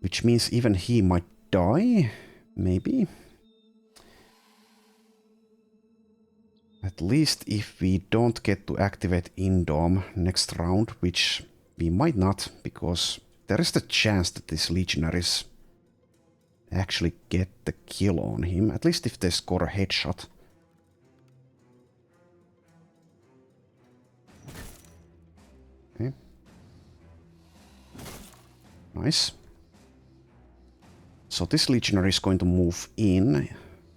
Which means even he might die, maybe. At least if we don't get to activate Indom next round, which we might not, because there is the chance that these legionaries actually get the kill on him, at least if they score a headshot. Okay. Nice. So this legionary is going to move in.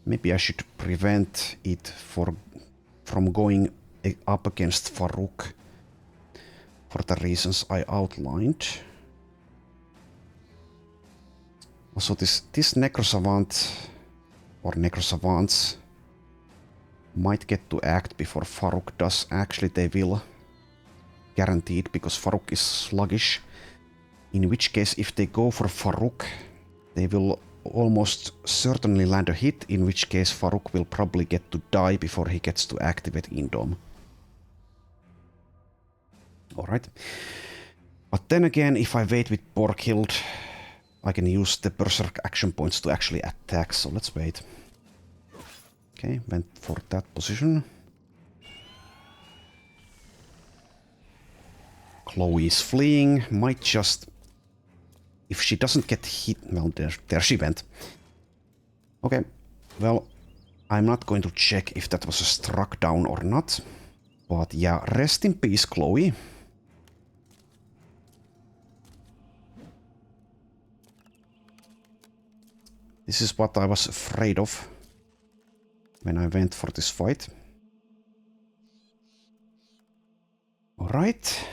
Maybe I should prevent it from going up against Farouk for the reasons I outlined. Also this Necrosavant or Necrosavants might get to act before Farouk does. Actually they will, guaranteed, because Farouk is sluggish. In which case if they go for Farouk, they will almost certainly land a hit, in which case Farouk will probably get to die before he gets to activate Indom. Alright. But then again, if I wait with Borghild, I can use the Berserk action points to actually attack, so let's wait. Okay, went for that position. Chloe is fleeing, might just... If she doesn't get hit... Well, there she went. Okay, well, I'm not going to check if that was a struck down or not. But yeah, rest in peace, Chloe. This is what I was afraid of when I went for this fight. Alright.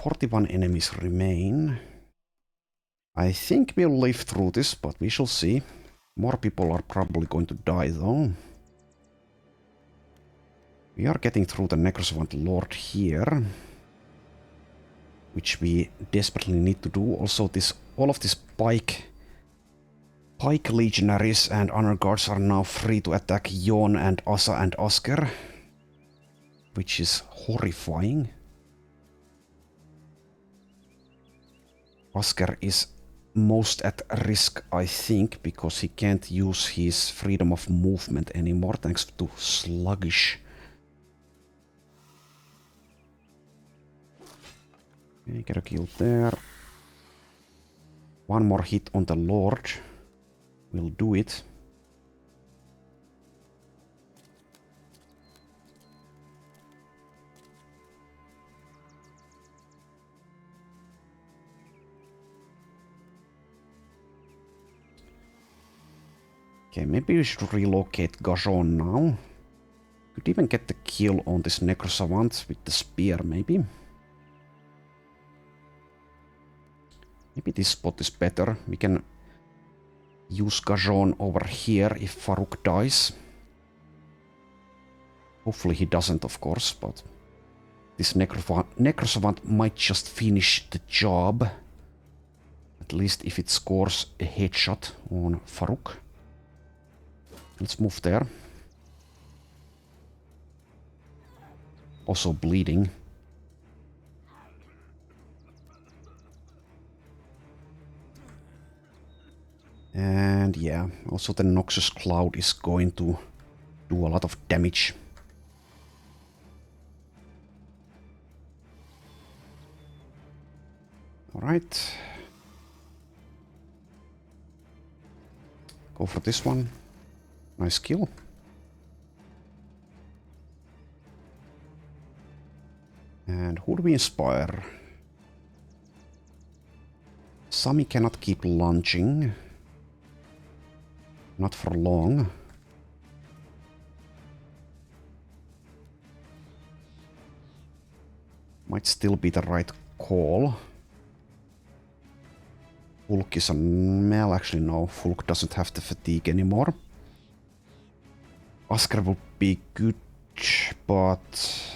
41 enemies remain. I think we'll live through this, but we shall see. More people are probably going to die though. We are getting through the Necrosavant Lord here, which we desperately need to do. Also, all of these pike legionaries and honor guards are now free to attack Jon and Asa and Asker, which is horrifying. Asker is most at risk, I think, because he can't use his freedom of movement anymore thanks to sluggish. Okay, get a kill there. One more hit on the Lord will do it. Okay, maybe we should relocate Gajon now. Could even get the kill on this Necrosavant with the spear, maybe. Maybe this spot is better. We can use Gajon over here if Farouk dies. Hopefully he doesn't, of course, but this Necrosavant might just finish the job. At least if it scores a headshot on Farouk. Let's move there. Also bleeding. And yeah, also the Noxus Cloud is going to do a lot of damage. Alright. Go for this one. Nice kill. And who do we inspire? Sami cannot keep lunging. Not for long. Might still be the right call. Fulk is a... well, actually no, Fulk doesn't have the fatigue anymore. Asker would be good, but...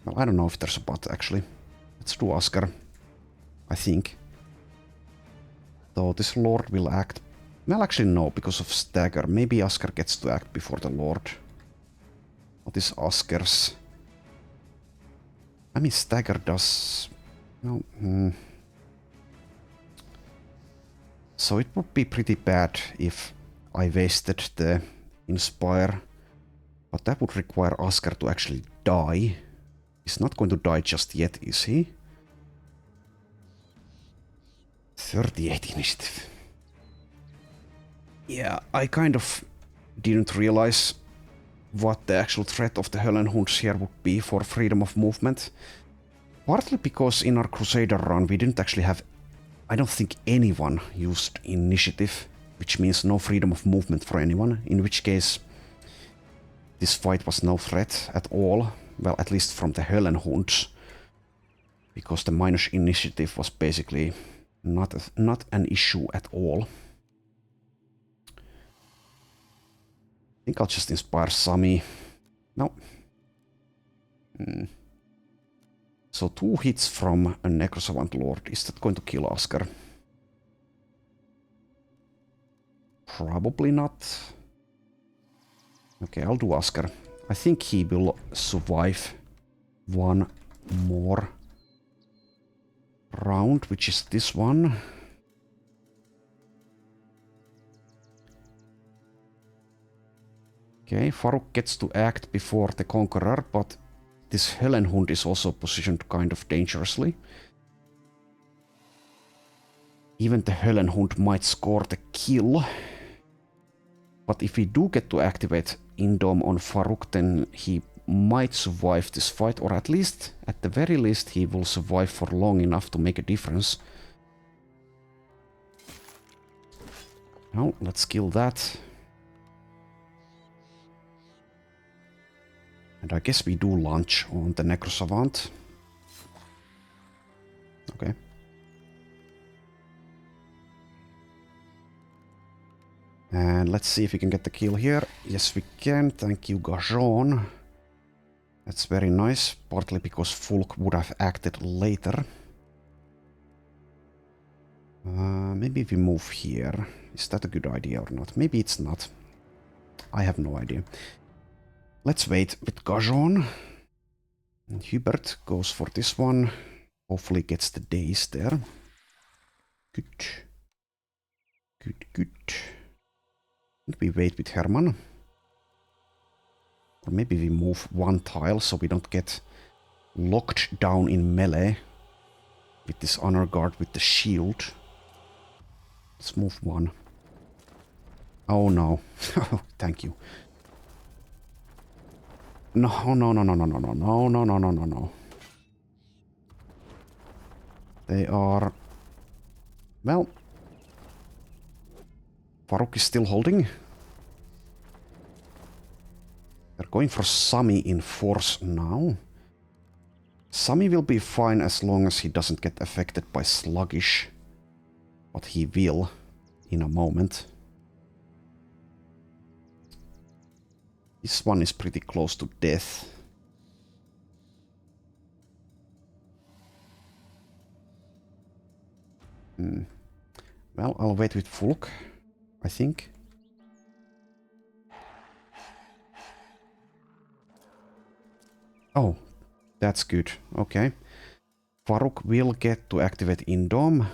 well, I don't know if there's a but, actually. Let's do Asker, I think. Though this Lord will act... well, actually no, because of stagger. Maybe Asker gets to act before the Lord. What is Asker's? I mean, stagger does... no, So it would be pretty bad if I wasted the inspire. But that would require Asker to actually die. He's not going to die just yet, is he? 38 initiative. Yeah, I kind of didn't realize what the actual threat of the Höllenhunds here would be for freedom of movement. Partly because in our Crusader run we didn't actually have, I don't think anyone used initiative, which means no freedom of movement for anyone, in which case this fight was no threat at all, well, at least from the Höllenhunds, because the minus initiative was basically not an issue at all. I think I'll just inspire Sami. No. So 2 hits from a Necrosavant Lord. Is that going to kill Asker? Probably not. Okay, I'll do Asker. I think he will survive one more round, which is this one. Okay, Farouk gets to act before the Conqueror, but this Höllenhund is also positioned kind of dangerously. Even the Höllenhund might score the kill. But if we do get to activate Indom on Farouk, then he might survive this fight, or at least, at the very least, he will survive for long enough to make a difference. Now, let's kill that. And I guess we do launch on the Necrosavant. Okay. And let's see if we can get the kill here. Yes, we can. Thank you, Gajon. That's very nice, partly because Fulk would have acted later. Maybe we move here. Is that a good idea or not? Maybe it's not. I have no idea. Let's wait with Gajon. And Hubert goes for this one. Hopefully gets the days there. Good. Good, good. I think we wait with Herman. Or maybe we move one tile so we don't get locked down in melee with this honor guard with the shield. Let's move one. Oh no. Thank you. No, no, no, no, no, no, no, no, no, no, no, no, no. They are... Well... Farouk is still holding. They're going for Sami in force now. Sami will be fine as long as he doesn't get affected by sluggish. But he will in a moment. This one is pretty close to death. Well, I'll wait with Fulk, I think. Oh, that's good. Okay. Farouk will get to activate Indom,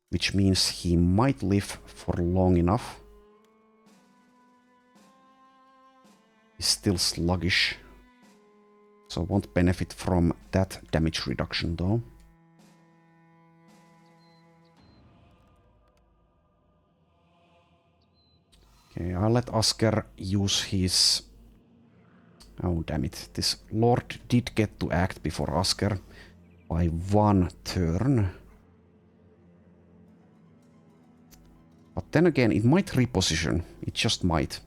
which means he might live for long enough. He's still sluggish, so won't benefit from that damage reduction though. Okay, I'll let Asker use his... Oh, damn it. This Lord did get to act before Asker by 1 turn. But then again, it might reposition. It just might.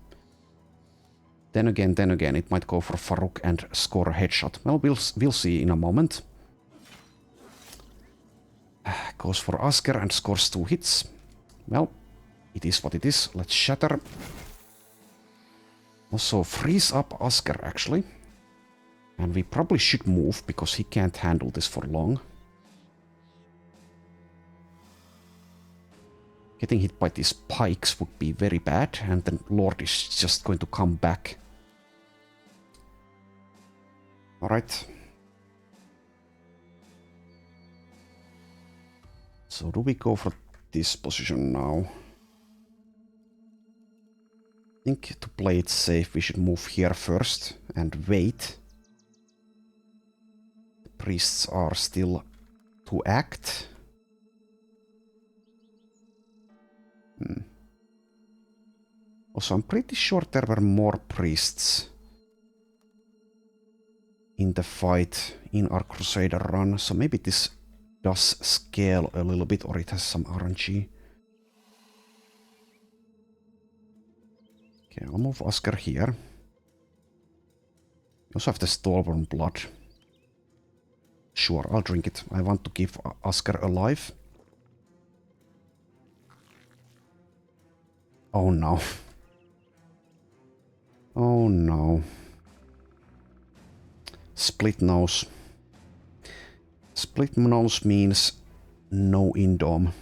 Then again, it might go for Farouk and score a headshot. Well, we'll see in a moment. Goes for Asker and scores 2 hits. Well, it is what it is. Let's shatter. Also freeze up Asker, actually. And we probably should move, because he can't handle this for long. Getting hit by these pikes would be very bad, and then Lord is just going to come back. Alright. So do we go for this position now? I think to play it safe we should move here first and wait. The priests are still to act. Also, I'm pretty sure there were more priests in the fight in our Crusader run, so maybe this does scale a little bit, or it has some RNG. Okay, I'll move Asker here. We also have the Stalwart blood. Sure, I'll drink it. I want to keep Asker alive. Oh no. Oh no. Split nose. Split nose means no Indom.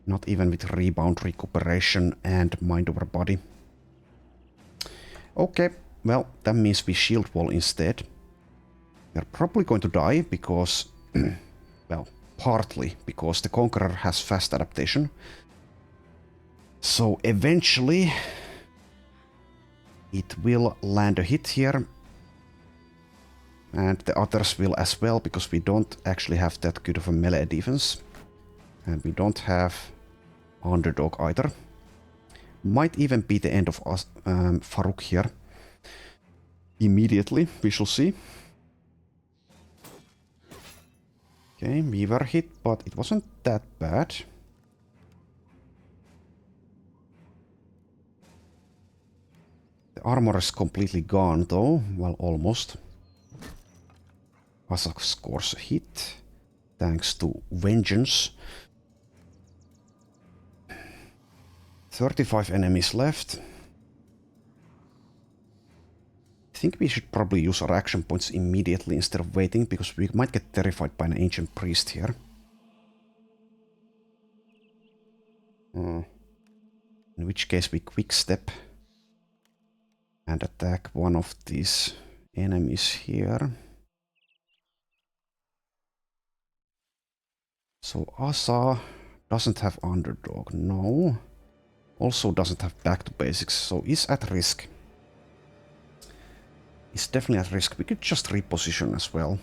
Not even with rebound, recuperation, and mind over body. Okay, well, that means we shield wall instead. They're probably going to die because, well, partly because the Conqueror has fast adaptation. So eventually it will land a hit here. And the others will as well, because we don't actually have that good of a melee defense. And we don't have Underdog either. Might even be the end of us, Farouk here. Immediately, we shall see. Okay, we were hit, but it wasn't that bad. The armor is completely gone though, well, almost. Asa scores a hit. Thanks to Vengeance. 35 enemies left. I think we should probably use our action points immediately instead of waiting, because we might get terrified by an ancient priest here. In which case we quick step and attack one of these enemies here. So Asa doesn't have underdog, no. Also doesn't have back to basics, so is at risk. Is definitely at risk. We could just reposition as well.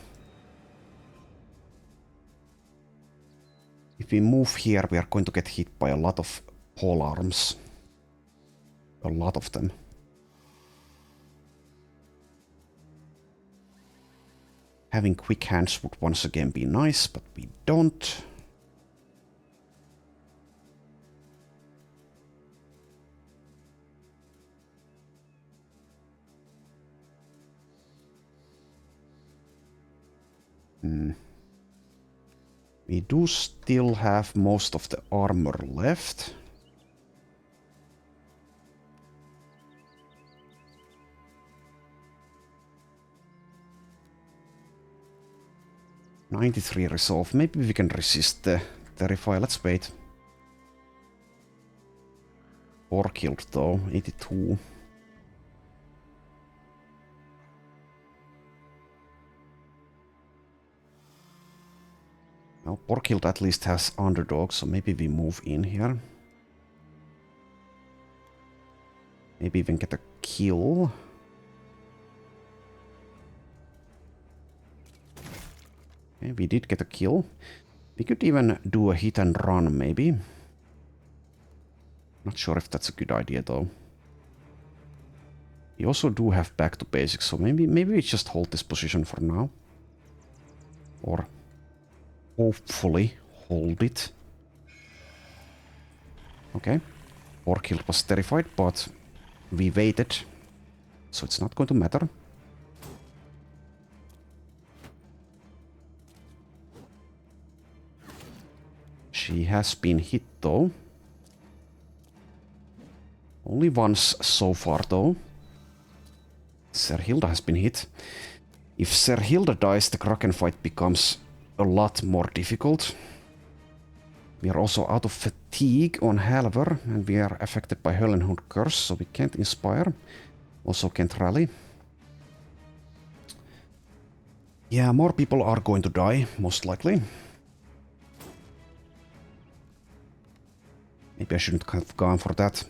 If we move here, we are going to get hit by a lot of pole arms. A lot of them. Having quick hands would once again be nice, but we don't. We do still have most of the armor left. $93 resolve. Maybe we can resist the Terrify. Let's wait. 4 killed though. 82. Well, Porkild at least has underdog, so maybe we move in here. Maybe even get a kill. Okay, we did get a kill. We could even do a hit and run, maybe. Not sure if that's a good idea, though. We also do have back to basics, so maybe we just hold this position for now. Or hopefully hold it. Okay. Porkild was terrified, but we waited, so it's not going to matter. She has been hit though. Only once so far though. Serhilda has been hit. If Serhilda dies, the Kraken fight becomes a lot more difficult. We are also out of fatigue on Halver, and we are affected by Höllenhund Curse, so we can't inspire. Also can't rally. Yeah, more people are going to die, most likely. Maybe I shouldn't have gone for that.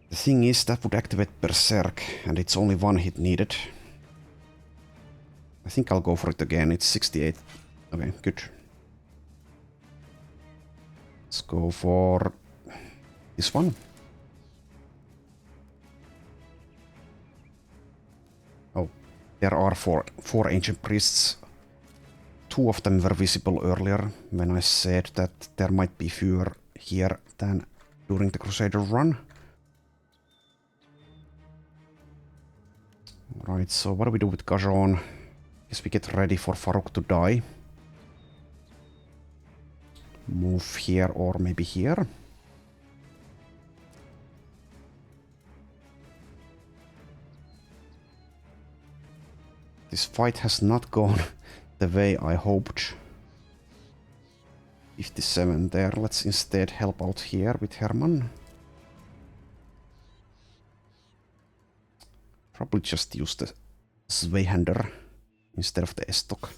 The thing is, that would activate Berserk, and it's only one hit needed. I think I'll go for it again. It's 68. Okay, good. Let's go for this one. Oh, there are four ancient priests. 2 of them were visible earlier when I said that there might be fewer here than during the Crusader run. Right, so what do we do with Gajon? Guess we get ready for Farouk to die. Move here or maybe here. This fight has not gone the way I hoped. 57 there. Let's instead help out here with Herman. Probably just use the Zweihander instead of the Estok.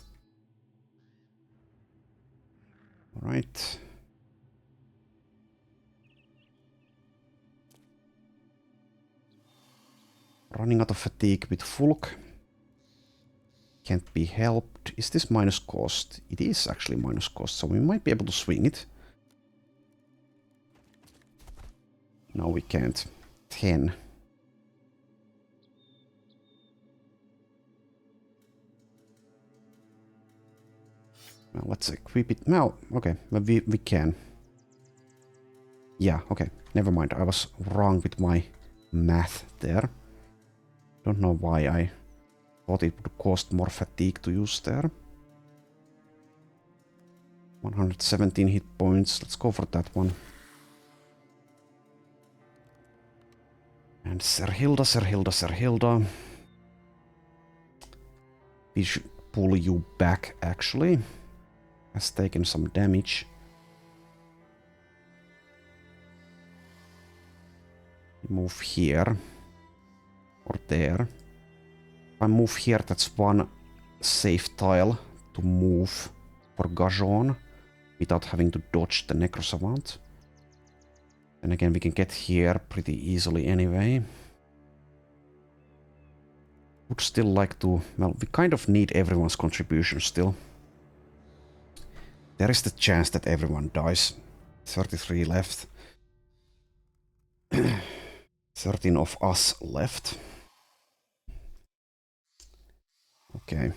Alright. Running out of fatigue with Fulk. Can't be helped. Is this minus cost? It is actually minus cost, so we might be able to swing it. No, we can't. 10. Well, let's equip it now. Okay, well, we can. Yeah, okay. Never mind. I was wrong with my math there. Don't know why I thought it would cost more fatigue to use there. 117 hit points. Let's go for that one. And Serhilda. We should pull you back, actually. Has taken some damage. Move here. Or there. If I move here, that's one safe tile to move for Gajon without having to dodge the Necrosavant. And again, we can get here pretty easily anyway. Would still like to... Well, we kind of need everyone's contribution still. There is the chance that everyone dies. 33 left. 13 of us left. Okay.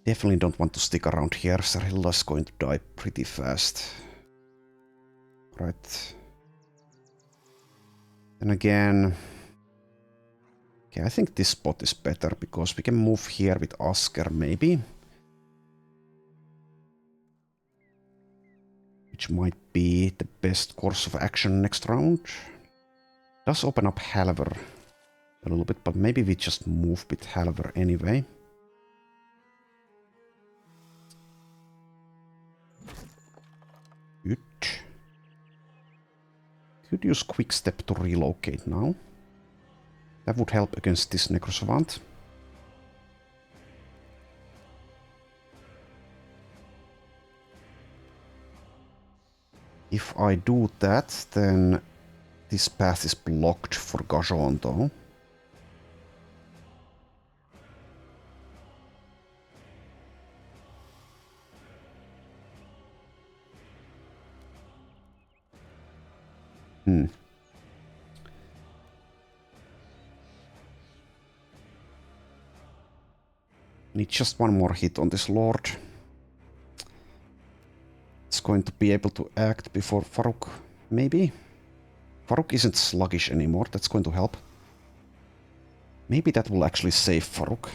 Definitely don't want to stick around here. Serhilda's going to die pretty fast. Right. And again... Okay, I think this spot is better because we can move here with Asker maybe. Which might be the best course of action next round. Does open up Halver a little bit, but maybe we just move with Halver anyway. Good. Could use Quick Step to relocate now. That would help against this Necrosavant. If I do that, then this path is blocked for Gajon though. Need just one more hit on this Lord. It's going to be able to act before Farouk, maybe? Farouk isn't sluggish anymore, that's going to help. Maybe that will actually save Farouk.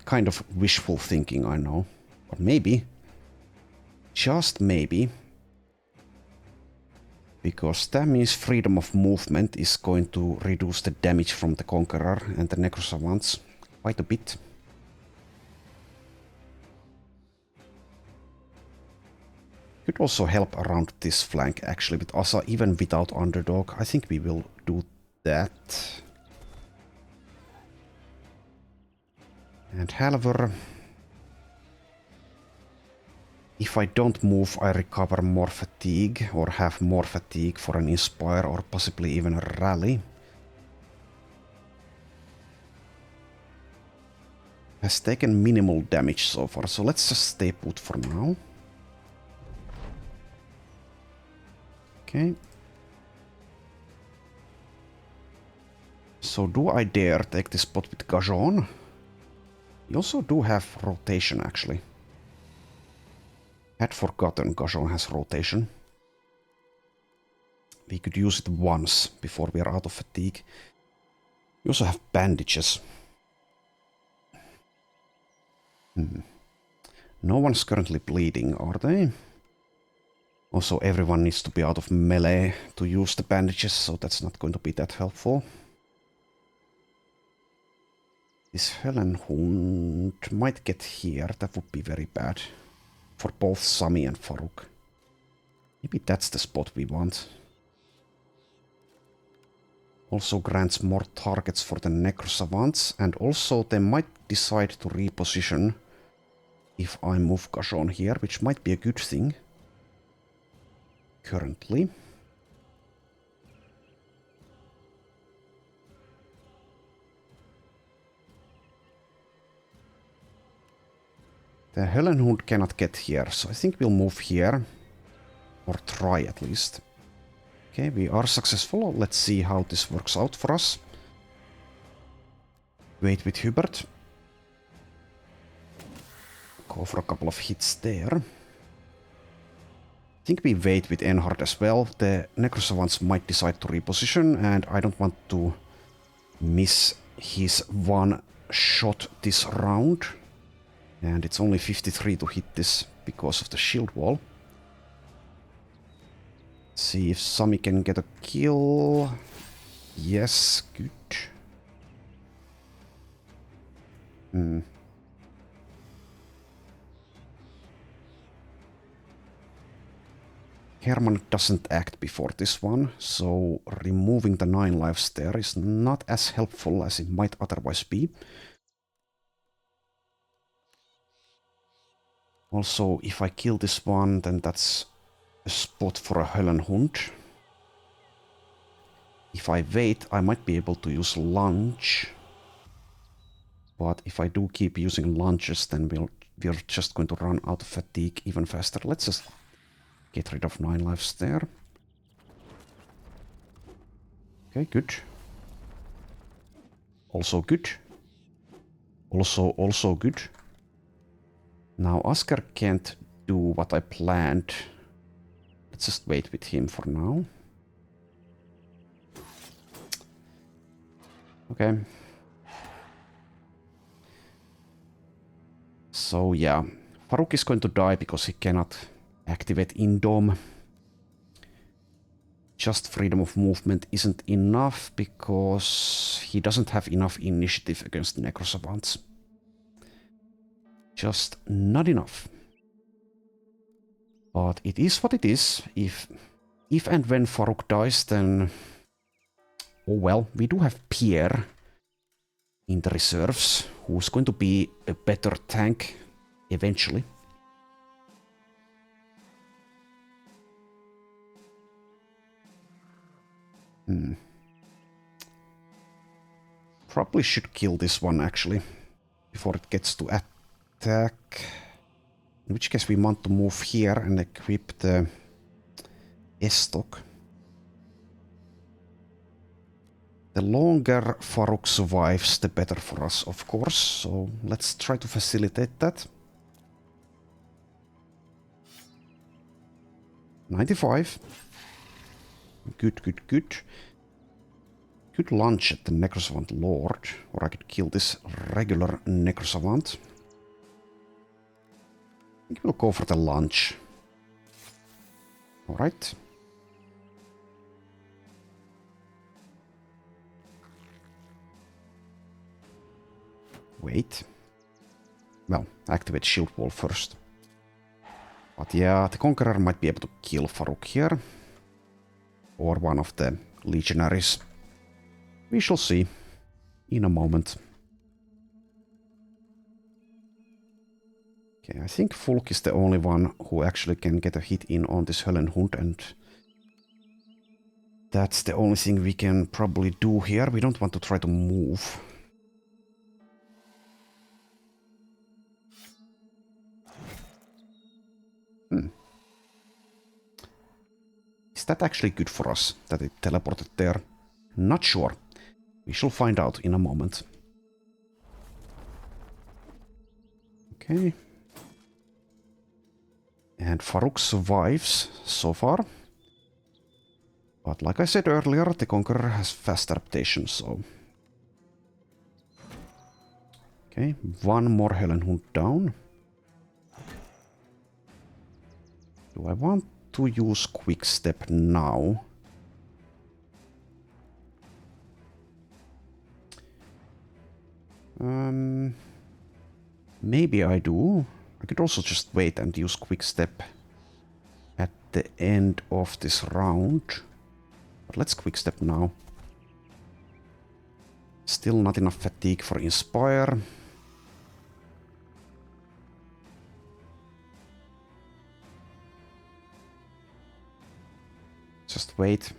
Kind of wishful thinking, I know. But maybe. Just maybe. Because that means freedom of movement is going to reduce the damage from the Conqueror and the Necrosavants quite a bit. Could also help around this flank actually with Asa, even without Underdog. I think we will do that. And Halver. If I don't move, I recover more fatigue or have more fatigue for an Inspire or possibly even a Rally. Has taken minimal damage so far, so let's just stay put for now. Okay. So do I dare take this spot with Gajon? You also do have rotation actually. Had forgotten Gajon has rotation. We could use it once before we are out of fatigue. We also have bandages. No one's currently bleeding, are they? Also, everyone needs to be out of melee to use the bandages, so that's not going to be that helpful. This Hellenhund might get here, that would be very bad. For both Sami and Farouk. Maybe that's the spot we want. Also grants more targets for the Necrosavants, and also they might decide to reposition if I move Gajon here, which might be a good thing. Currently. The Hellenhund cannot get here, so I think we'll move here. Or try at least. Okay, we are successful. Let's see how this works out for us. Wait with Hubert. Go for a couple of hits there. I think we wait with Enhard as well. The Necrosavants might decide to reposition, and I don't want to miss he's one shot this round. And it's only 53 to hit this because of the shield wall. See if Sami can get a kill. Yes, good. Herman doesn't act before this one, so removing the 9 lives there is not as helpful as it might otherwise be. Also, if I kill this one, then that's a spot for a Höllenhund. If I wait, I might be able to use lunge. But if I do keep using lunges, then we're just going to run out of fatigue even faster. Let's just get rid of 9 lives there. Okay, good. Also good. Also good. Now Asker can't do what I planned. Let's just wait with him for now. Okay. So yeah, Farouk is going to die because he cannot activate Indom. Just freedom of movement isn't enough because he doesn't have enough initiative against Necrosavants. Just not enough. But it is what it is. If and when Farouk dies, then... Oh well, we do have Pierre in the reserves, who's going to be a better tank eventually. Probably should kill this one actually, before it gets to attack. In which case we want to move here and equip the Estoc. The longer Farouk survives, the better for us, of course. So let's try to facilitate that. 95. Good, good, good. Could lunge at the Necrosavant Lord, or I could kill this regular Necrosavant. I think we'll go for the lunge. Alright. Wait. Well, activate shield wall first. But yeah, the Conqueror might be able to kill Farouk here. Or one of the legionaries. We shall see in a moment. Okay, I think Fulk is the only one who actually can get a hit in on this Höllenhund, and that's the only thing we can probably do here. We don't want to try to move. Is that actually good for us, that it teleported there? Not sure. We shall find out in a moment. Okay. And Farouk survives so far. But like I said earlier, the Conqueror has fast adaptation, so... Okay, one more Höllenhund down. Do I want to use Quick Step now? Maybe I do. I could also just wait and use Quick Step at the end of this round. But let's Quick Step now. Still not enough fatigue for Inspire. Just wait.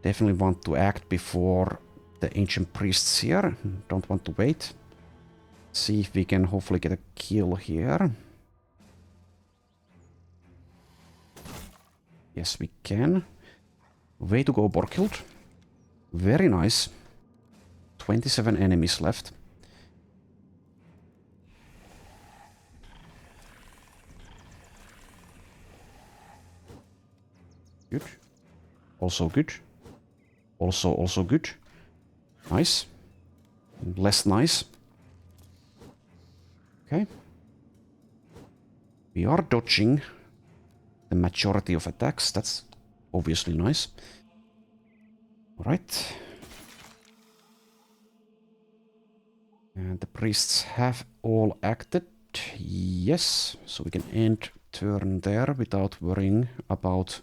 Definitely want to act before the Ancient Priests here. Don't want to wait. See if we can hopefully get a kill here. Yes, we can. Way to go, Borkhild. Very nice. 27 enemies left. Good. Also good. Also good. Nice. Less nice. Okay. We are dodging the majority of attacks. That's obviously nice. Alright. And the priests have all acted. Yes. So we can end turn there without worrying about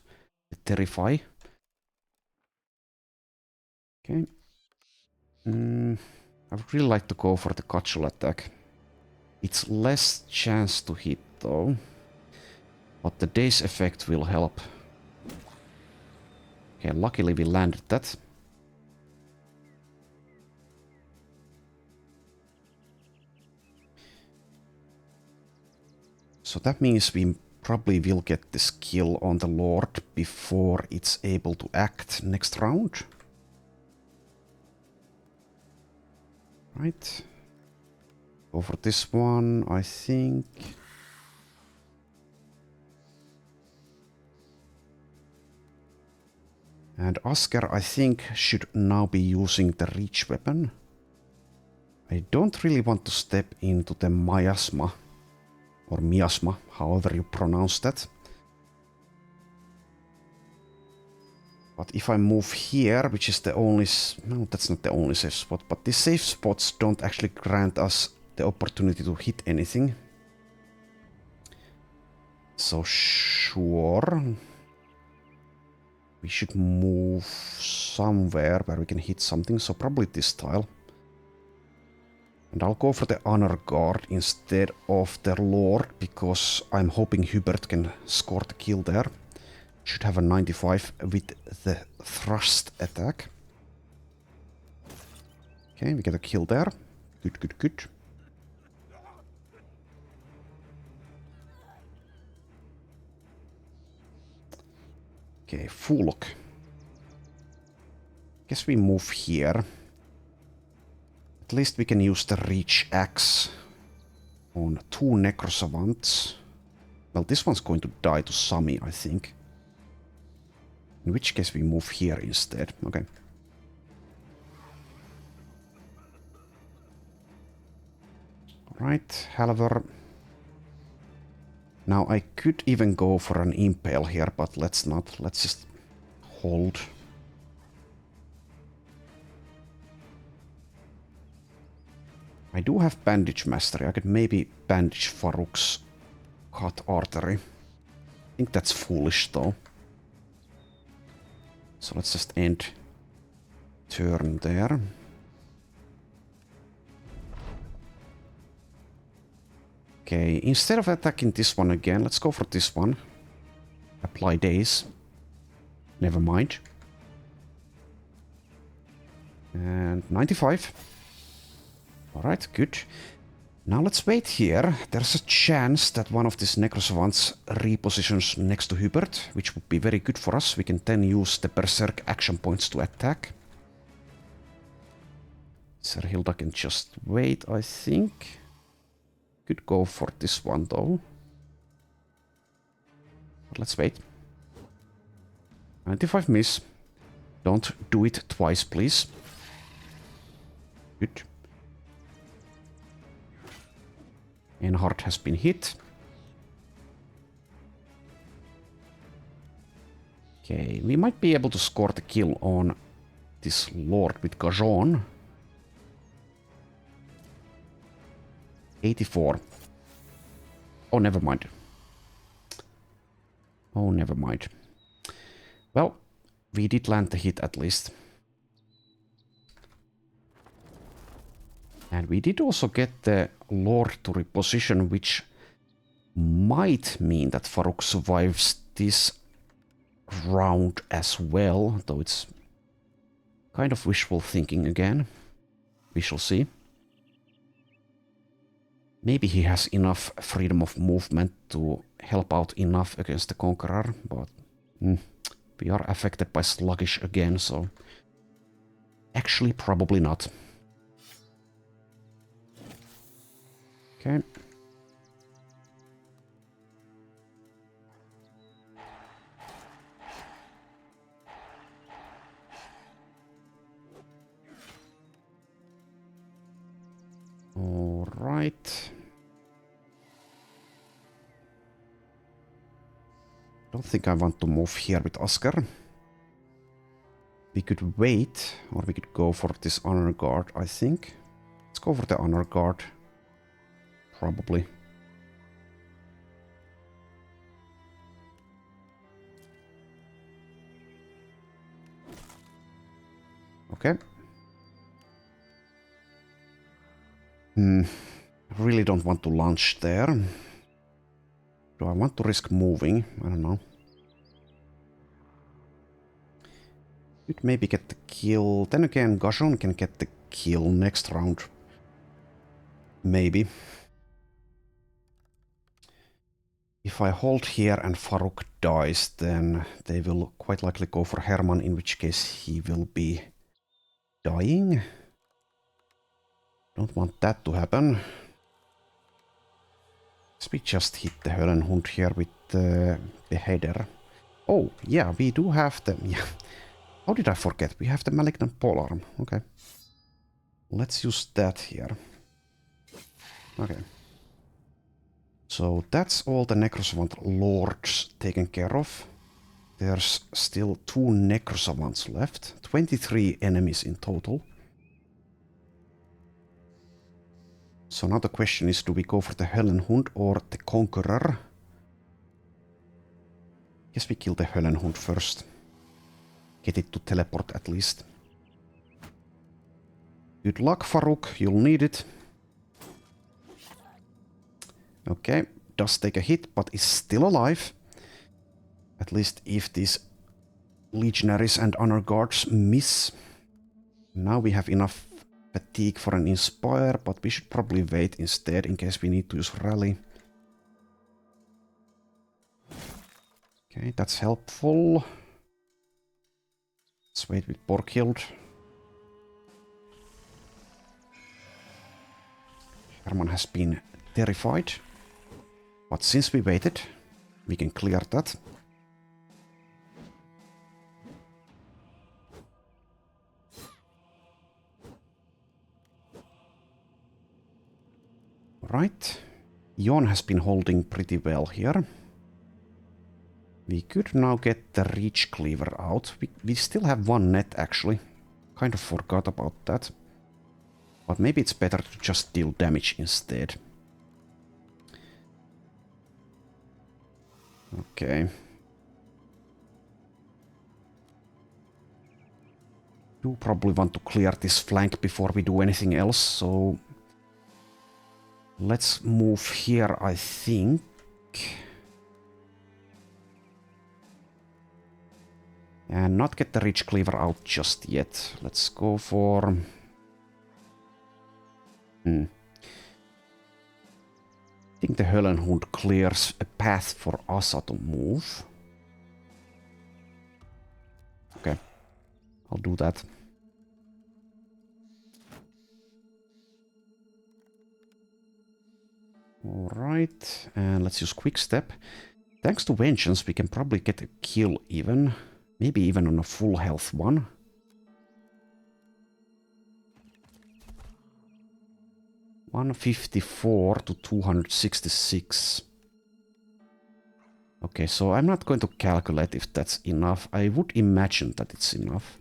the Terrify. Okay. I would really like to go for the cudgel attack. It's less chance to hit though. But the daze effect will help. Okay, luckily we landed that. So that means we probably will get the skill on the Lord before it's able to act next round. Right. Go for this one, I think. And Asker, I think, should now be using the reach weapon. I don't really want to step into the miasma. Or miasma, however you pronounce that. But if I move here, which is the only... No, that's not the only safe spot. But these safe spots don't actually grant us the opportunity to hit anything. So sure. We should move somewhere where we can hit something. So probably this tile. And I'll go for the honor guard instead of the Lord, because I'm hoping Hubert can score the kill there. Should have a 95 with the thrust attack. Okay, we get a kill there. Good, good, good. Okay, Fulok. Guess we move here. At least we can use the reach axe on 2 necrosavants. Well, this one's going to die to Sami, I think. In which case we move here instead. Okay. Alright, Halver. Now I could even go for an impale here, but let's not. Let's just hold. I do have bandage mastery. I could maybe bandage Farouk's cut artery. I think that's foolish though. So let's just end turn there. Okay, instead of attacking this one again, let's go for this one. Apply daze. Never mind. And 95. Alright, good. Now let's wait here. There's a chance that one of these necrosavants repositions next to Hubert, which would be very good for us. We can then use the berserk action points to attack. Serhilda can just wait, I think. Could go for this one though. But let's wait. 95 miss. Don't do it twice, please. Good. Enhard has been hit. Okay, we might be able to score the kill on this Lord with Gajon. 84. Oh, never mind. Oh, never mind. Well, we did land the hit at least. And we did also get the Lord to reposition, which might mean that Farouk survives this round as well, though it's kind of wishful thinking again. We shall see. Maybe he has enough freedom of movement to help out enough against the Conqueror, but we are affected by sluggish again, so actually probably not. Okay. Alright. Don't think I want to move here with Asker. We could wait, or we could go for this honor guard, I think. Let's go for the honor guard. Probably. Okay. Really don't want to launch there. Do I want to risk moving? I don't know. Could maybe get the kill. Then again, Gashon can get the kill next round. Maybe. If I hold here and Farouk dies, then they will quite likely go for Herman, in which case he will be dying. Don't want that to happen. Let's we just hit the Höllenhund here with the Beheader. Oh, yeah, we do have the... Yeah. How did I forget? We have the Malignant Polearm. Okay. Let's use that here. Okay. So that's all the Necrosavant Lords taken care of. There's still 2 Necrosavants left. 23 enemies in total. So now the question is, do we go for the Höllenhund or the Conqueror? Guess we kill the Höllenhund first. Get it to teleport at least. Good luck, Farouk. You'll need it. Okay, does take a hit, but is still alive. At least if these legionaries and honor guards miss. Now we have enough fatigue for an inspire, but we should probably wait instead in case we need to use rally. Okay, that's helpful. Let's wait with Borghild. Herman has been terrified. But since we waited, we can clear that. Right. Jon has been holding pretty well here. We could now get the Reach Cleaver out. We still have 1 net actually. Kind of forgot about that. But maybe it's better to just deal damage instead. Okay. Do probably want to clear this flank before we do anything else, so... Let's move here, I think. And not get the Reach Cleaver out just yet. Let's go for... I think the Höllenhund clears a path for Asa to move. Okay, I'll do that. Alright, and let's use Quick Step. Thanks to Vengeance, we can probably get a kill even. Maybe even on a full health one. $154 to 266. Okay, so I'm not going to calculate if that's enough. I would imagine that it's enough.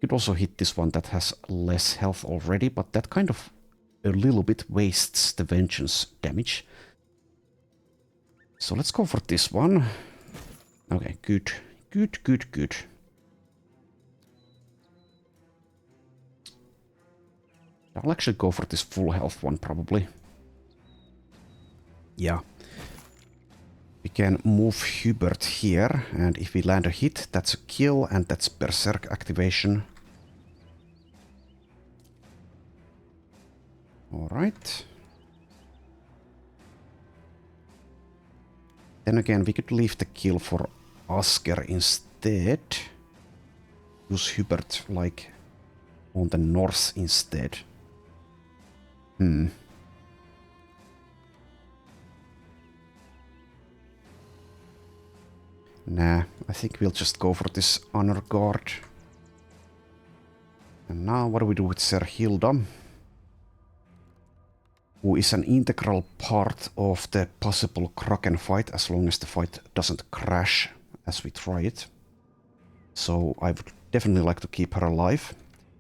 Could also hit this one that has less health already, but that kind of a little bit wastes the Vengeance damage. So let's go for this one. Okay, good. Good, good, good. I'll actually go for this full health one, probably. Yeah. We can move Hubert here, and if we land a hit, that's a kill, and that's Berserk activation. Alright. Then again, we could leave the kill for Asker instead. Use Hubert, like, on the north instead. Nah, I think we'll just go for this honor guard. And now what do we do with Sir Hilda? who is an integral part of the possible Kraken fight as long as the fight doesn't crash as we try it. So I would definitely like to keep her alive.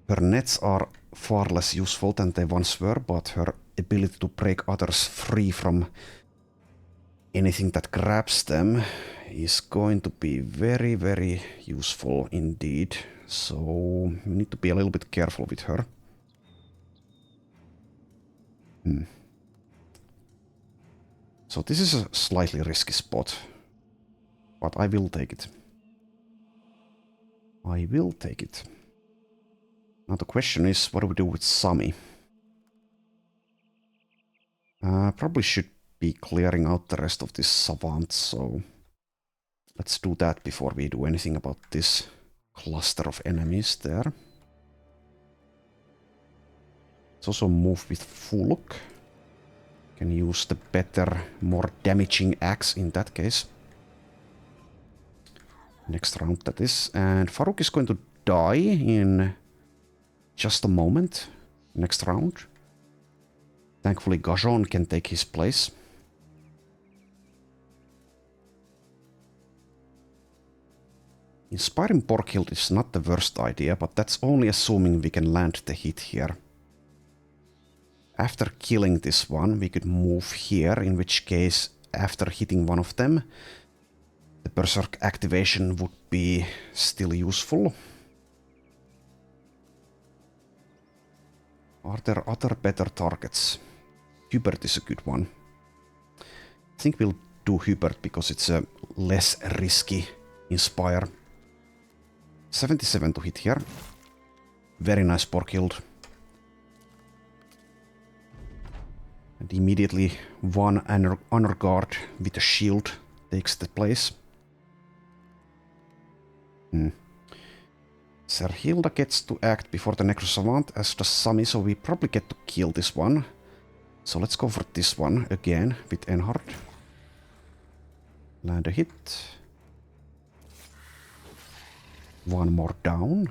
Her nets are far less useful than they once were, but her ability to break others free from anything that grabs them is going to be very, very useful indeed. So we need to be a little bit careful with her. So this is a slightly risky spot, but I will take it. I will take it. Now the question is, what do we do with Sami? Probably should be clearing out the rest of this savant, so let's do that before we do anything about this cluster of enemies there. Let's also move with Fulk. Can use the better, more damaging axe in that case. Next round that is. And Farouk is going to die in just a moment. Next round. Thankfully Gajon can take his place. Inspiring Borkhild is not the worst idea, but that's only assuming we can land the hit here. After killing this one, we could move here, in which case, after hitting one of them, the Berserk activation would be still useful. Are there other better targets? Hubert is a good one. I think we'll do Hubert because it's a less risky Inspire. 77 to hit here. Very nice Borkhild. And immediately one honor guard with a shield takes the place. Serhilda gets to act before the Necrosavant, as does Sami, so we probably get to kill this one. So let's go for this one again with Enhard. Land a hit. One more down.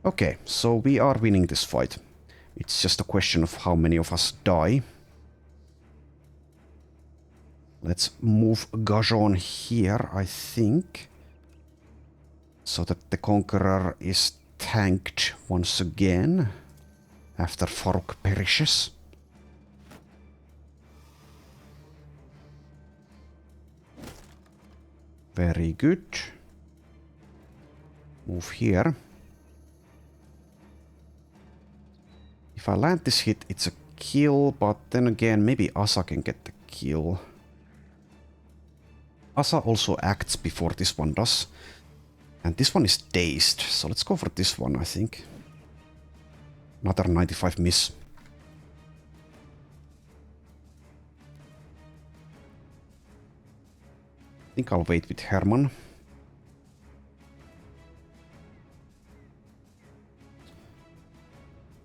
Okay, so we are winning this fight. It's just a question of how many of us die. Let's move Gajon here, I think. So that the Conqueror is tanked once again. After Farouk perishes. Very good. Move here. If I land this hit, it's a kill, but then again, maybe Asa can get the kill. Asa also acts before this one does. And this one is dazed, so let's go for this one, I think. Another 95 miss. I think I'll wait with Herman.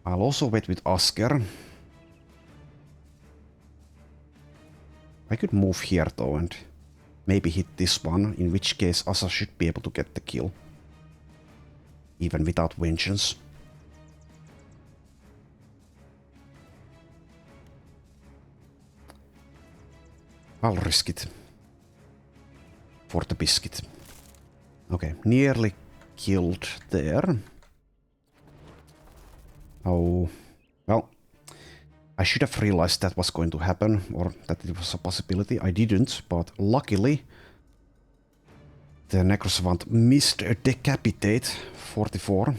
I'll also wait with Asker. I could move here though and maybe hit this one, in which case Asa should be able to get the kill. Even without vengeance. I'll risk it. For the biscuit. Okay, nearly killed there. Oh, well, I should have realized that was going to happen, or that it was a possibility. I didn't, but luckily the Necrosavant missed a Decapitate 44.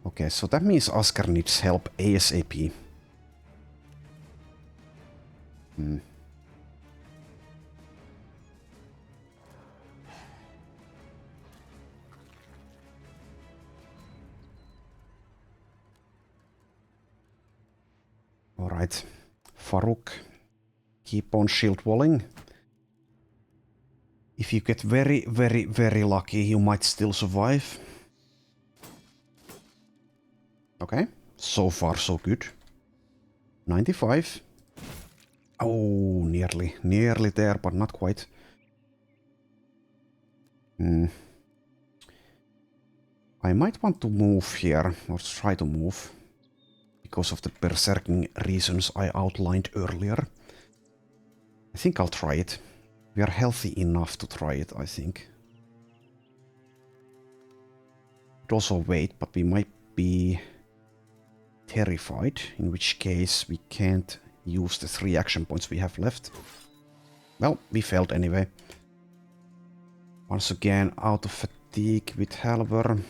Okay, so that means Asker needs help ASAP. Alright, Farouk, keep on shield walling. If you get very, very, very lucky, you might still survive. Okay, so far so good. 95. Oh, nearly there, but not quite. I might want to move here, or try to move, because of the berserking reasons I outlined earlier. I think I'll try it. We are healthy enough to try it, I think. Could also wait, but we might be terrified, in which case we can't use the 3 action points we have left. Well, we failed anyway. Once again, out of fatigue with Halver.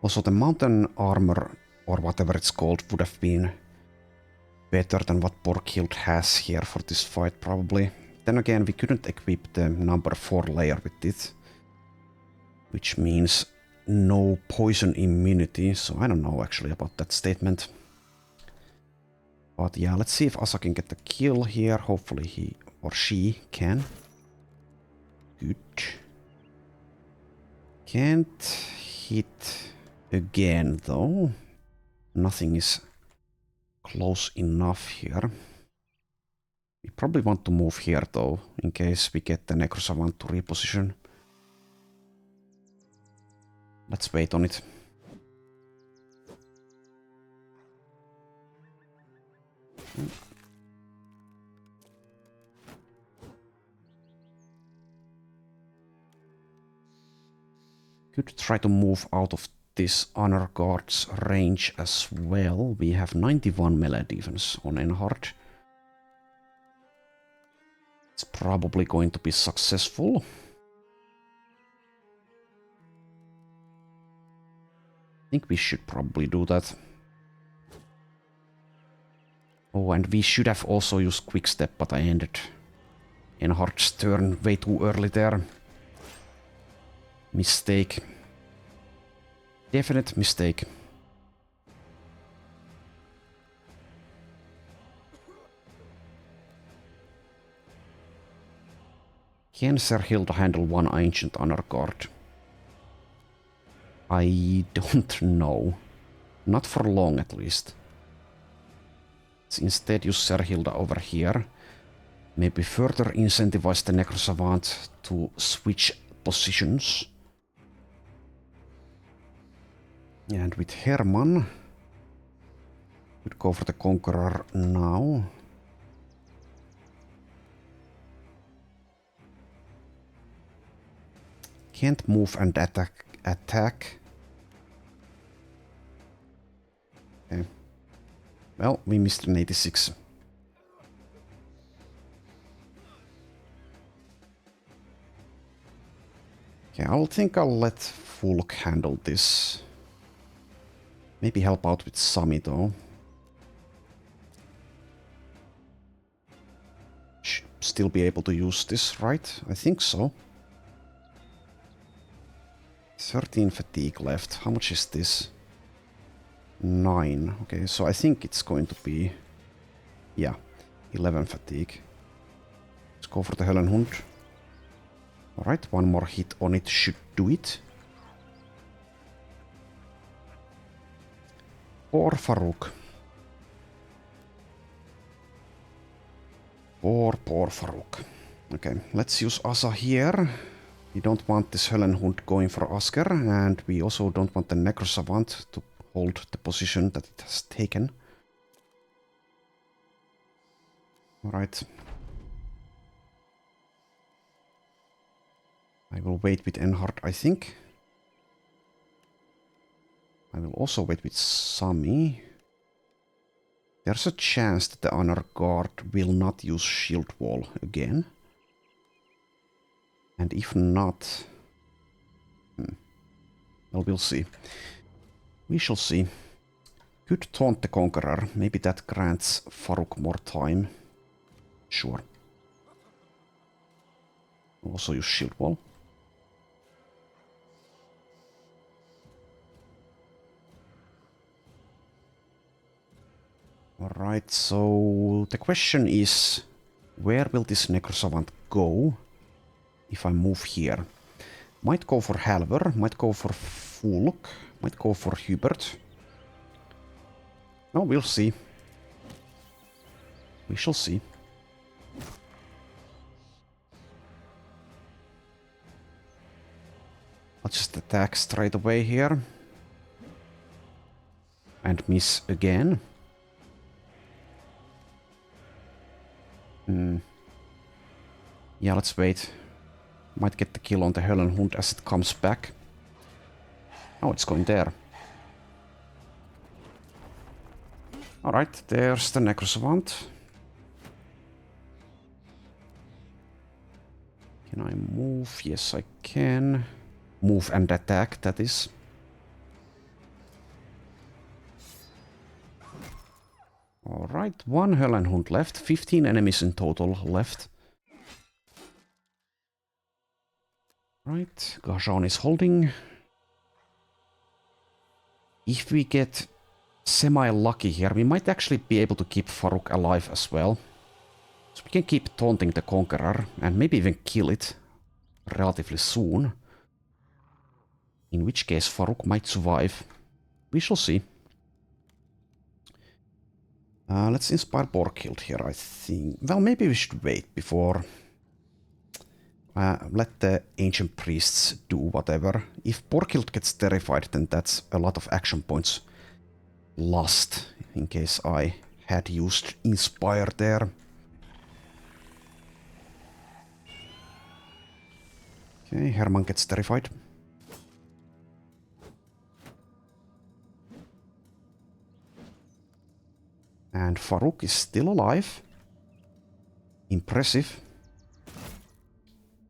Also, the mountain armor, or whatever it's called, would have been better than what Borghild has here for this fight, probably. Then again, we couldn't equip the number 4 layer with it, which means no poison immunity, so I don't know actually about that statement. But yeah, let's see if Asa can get the kill here. Hopefully he or she can. Good. Can't hit again though. Nothing is close enough here. We probably want to move here though, in case we get the Necrosavant to reposition. Let's wait on it. Could try to move out of this honor guard's range as well. We have 91 melee defense on Enhard. It's probably going to be successful. I think we should probably do that. Oh, and we should have also used quick step, but I ended Enhard's turn way too early there. Mistake. Definite mistake. Can Serhilda handle one ancient honor guard? I don't know. Not for long, at least. Let's instead use Serhilda over here. Maybe further incentivize the Necrosavant to switch positions. And with Herman, we'd go for the Conqueror now. Can't move and attack. Okay. Well, we missed an 86. Okay, I think I'll let Fulk handle this. Maybe help out with Sami though. Should still be able to use this, right? I think so. 13 fatigue left. How much is this? 9. Okay, so I think it's going to be... yeah, 11 fatigue. Let's go for the Höllenhund. Alright, one more hit on it should do it. Poor Farouk. Poor Farouk. Okay, let's use Asa here. We don't want this Höllenhund going for Asker, and we also don't want the Necrosavant to hold the position that it has taken. Alright. I will wait with Enhard, I think. I will also wait with Sami. There's a chance that the Honor Guard will not use Shield Wall again. And if not... well, we'll see. We shall see. Could taunt the Conqueror. Maybe that grants Farouk more time. Sure. Also use Shield Wall. Alright, so the question is, where will this Necrosavant go if I move here? Might go for Halver, might go for Fulk, might go for Hubert. Oh, we'll see. We shall see. I'll just attack straight away here. And miss again. Yeah, let's wait. Might get the kill on the Höllenhund as it comes back. Oh, it's going there. Alright, there's the Necrosavant. Can I move? Yes, I can. Move and attack, that is. Alright, one Höllenhund left. 15 enemies in total left. Right, Gajan is holding. If we get semi-lucky here, we might actually be able to keep Farouk alive as well. So we can keep taunting the Conqueror and maybe even kill it relatively soon. In which case Farouk might survive. We shall see. Let's inspire Borghild here, I think. Well, maybe we should wait before... let the ancient priests do whatever. If Borghild gets terrified, then that's a lot of action points lost, in case I had used Inspire there. Okay, Herman gets terrified. And Farouk is still alive. Impressive.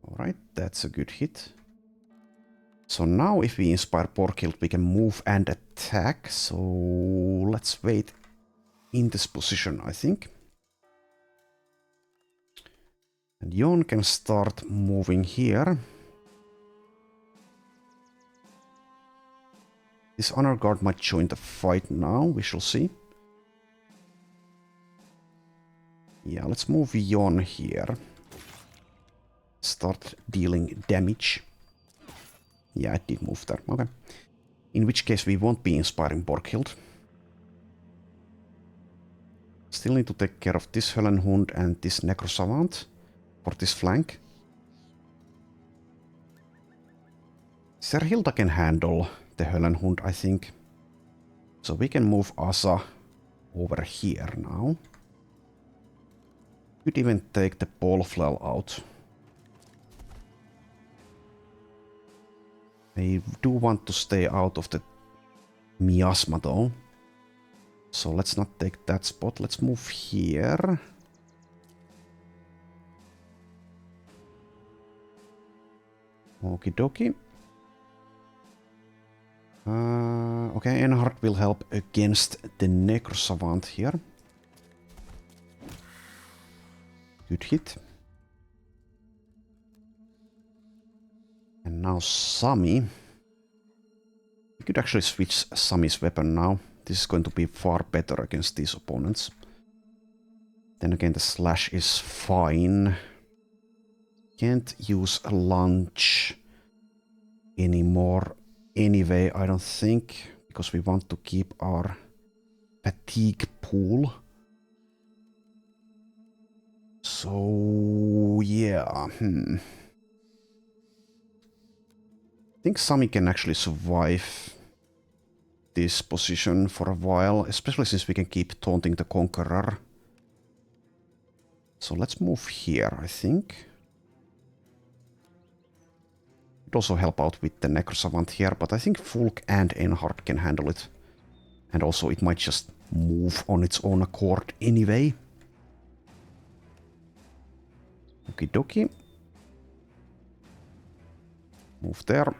Alright, that's a good hit. So now if we inspire Borghild, we can move and attack. So let's wait in this position, I think. And Jon can start moving here. This honor guard might join the fight now, we shall see. Yeah, let's move Jon here. Start dealing damage. Yeah, it did move there. Okay. In which case we won't be inspiring Borghild. Still need to take care of this Höllenhund and this Necrosavant for this flank. Serhilda can handle the Höllenhund, I think. So we can move Asa over here now. Could even take the Bolflel out. I do want to stay out of the miasma though. So let's not take that spot. Let's move here. Okie dokie. Okay, Enhard will help against the Necrosavant here. Good hit. And now Sami. We could actually switch Sami's weapon now. This is going to be far better against these opponents. Then again, the slash is fine. Can't use a lunge anymore anyway, I don't think. Because we want to keep our fatigue pool. So, yeah. I think Sami can actually survive this position for a while, especially since we can keep taunting the Conqueror. So let's move here, I think. It'd also help out with the Necrosavant here, but I think Fulk and Enhard can handle it. And also it might just move on its own accord anyway. Okie dokie. Move there.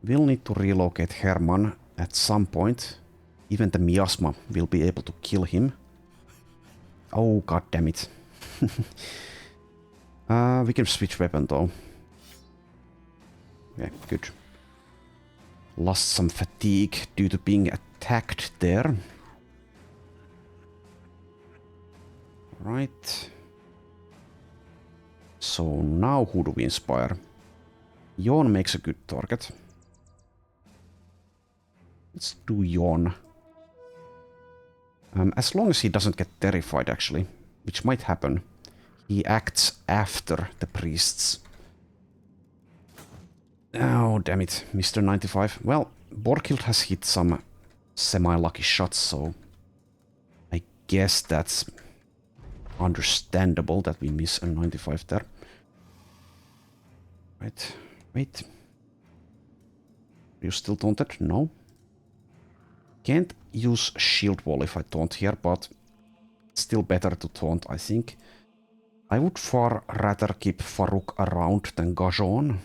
We'll need to relocate Herman at some point. Even the miasma will be able to kill him. Oh, god damn it. We can switch weapon though. Yeah, good. Lost some fatigue due to being attacked there. Right. So now who do we inspire? Jon makes a good target. Let's do Jon. As long as he doesn't get terrified, actually, which might happen. He acts after the priests. Oh, damn it, Mr. 95. Well, Borkild has hit some semi-lucky shots, so I guess that's understandable that we miss a 95 there. Right, wait. Are you still taunted? No. Can't use shield wall if I taunt here, but still better to taunt, I think. I would far rather keep Farouk around than Gajon.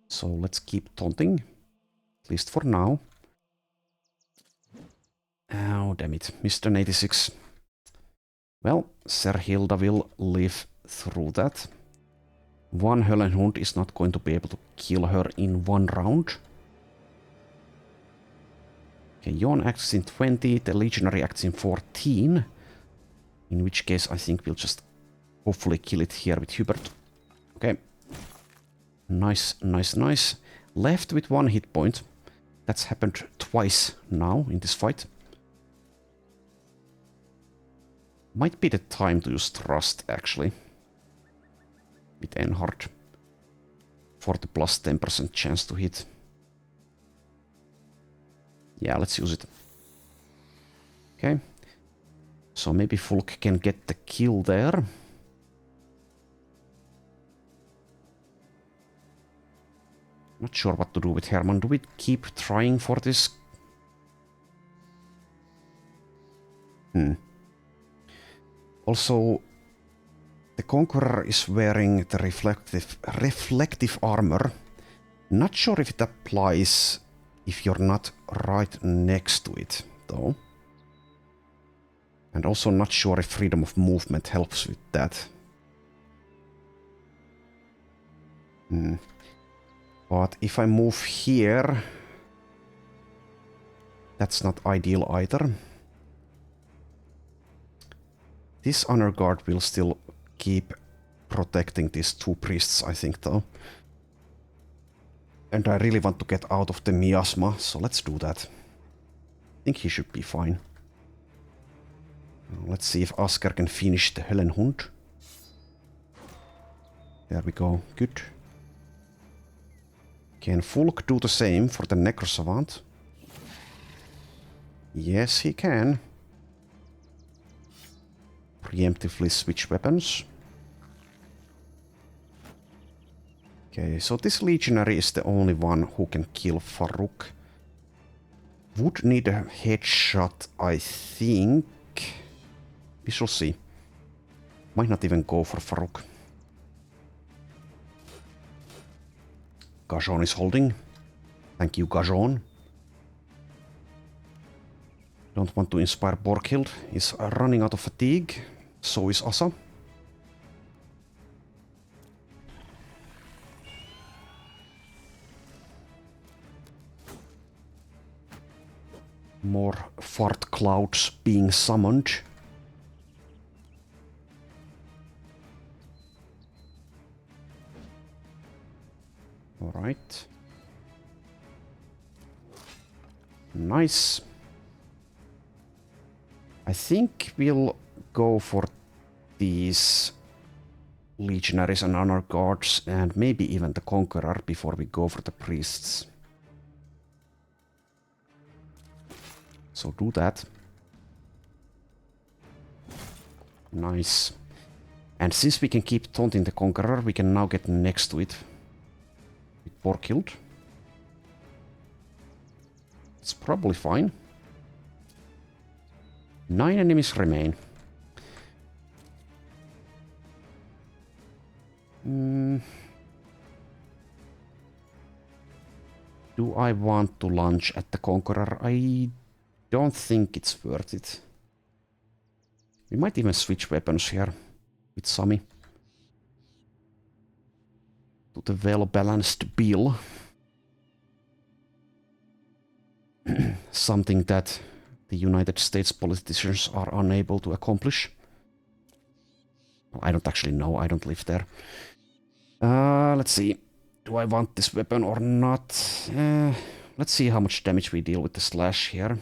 So let's keep taunting, at least for now. Oh, damn it, Mr. 86. Well, Serhilda will live through that. One Höllenhund is not going to be able to kill her in one round. Okay, Jon acts in 20, the Legionary acts in 14. In which case, I think we'll just hopefully kill it here with Hubert. Okay. Nice, nice, nice. Left with 1 hit point. That's happened twice now in this fight. Might be the time to use Trust, actually. With Enhard. For the plus 10% chance to hit. Yeah, let's use it. Okay. So maybe Fulk can get the kill there. Not sure what to do with Herman. Do we keep trying for this? Also, the Conqueror is wearing the reflective armor. Not sure if it applies if you're not right next to it, though. And also not sure if freedom of movement helps with that. But if I move here, that's not ideal either. This honor guard will still keep protecting these 2 priests, I think, though. And I really want to get out of the miasma, so let's do that. I think he should be fine. Let's see if Asker can finish the Höllenhund. There we go, good. Can Fulk do the same for the Necrosavant? Yes, he can. Preemptively switch weapons. Okay, so this Legionary is the only one who can kill Farouk. Would need a headshot, I think. We shall see. Might not even go for Farouk. Gajon is holding. Thank you, Gajon. Don't want to inspire Borkhild. He's running out of fatigue. So is Asa. More fart clouds being summoned. Alright. Nice. I think we'll go for these Legionaries and Honor Guards and maybe even the Conqueror before we go for the Priests. So do that. Nice. And since we can keep taunting the Conqueror, we can now get next to it. With Borkhild. It's probably fine. 9 enemies remain. Do I want to lunge at the Conqueror? I don't think it's worth it. We might even switch weapons here with Sami. To the well-balanced Bill. Something that the United States politicians are unable to accomplish. Well, I don't actually know, I don't live there. Let's see. Do I want this weapon or not? Let's see how much damage we deal with the slash here.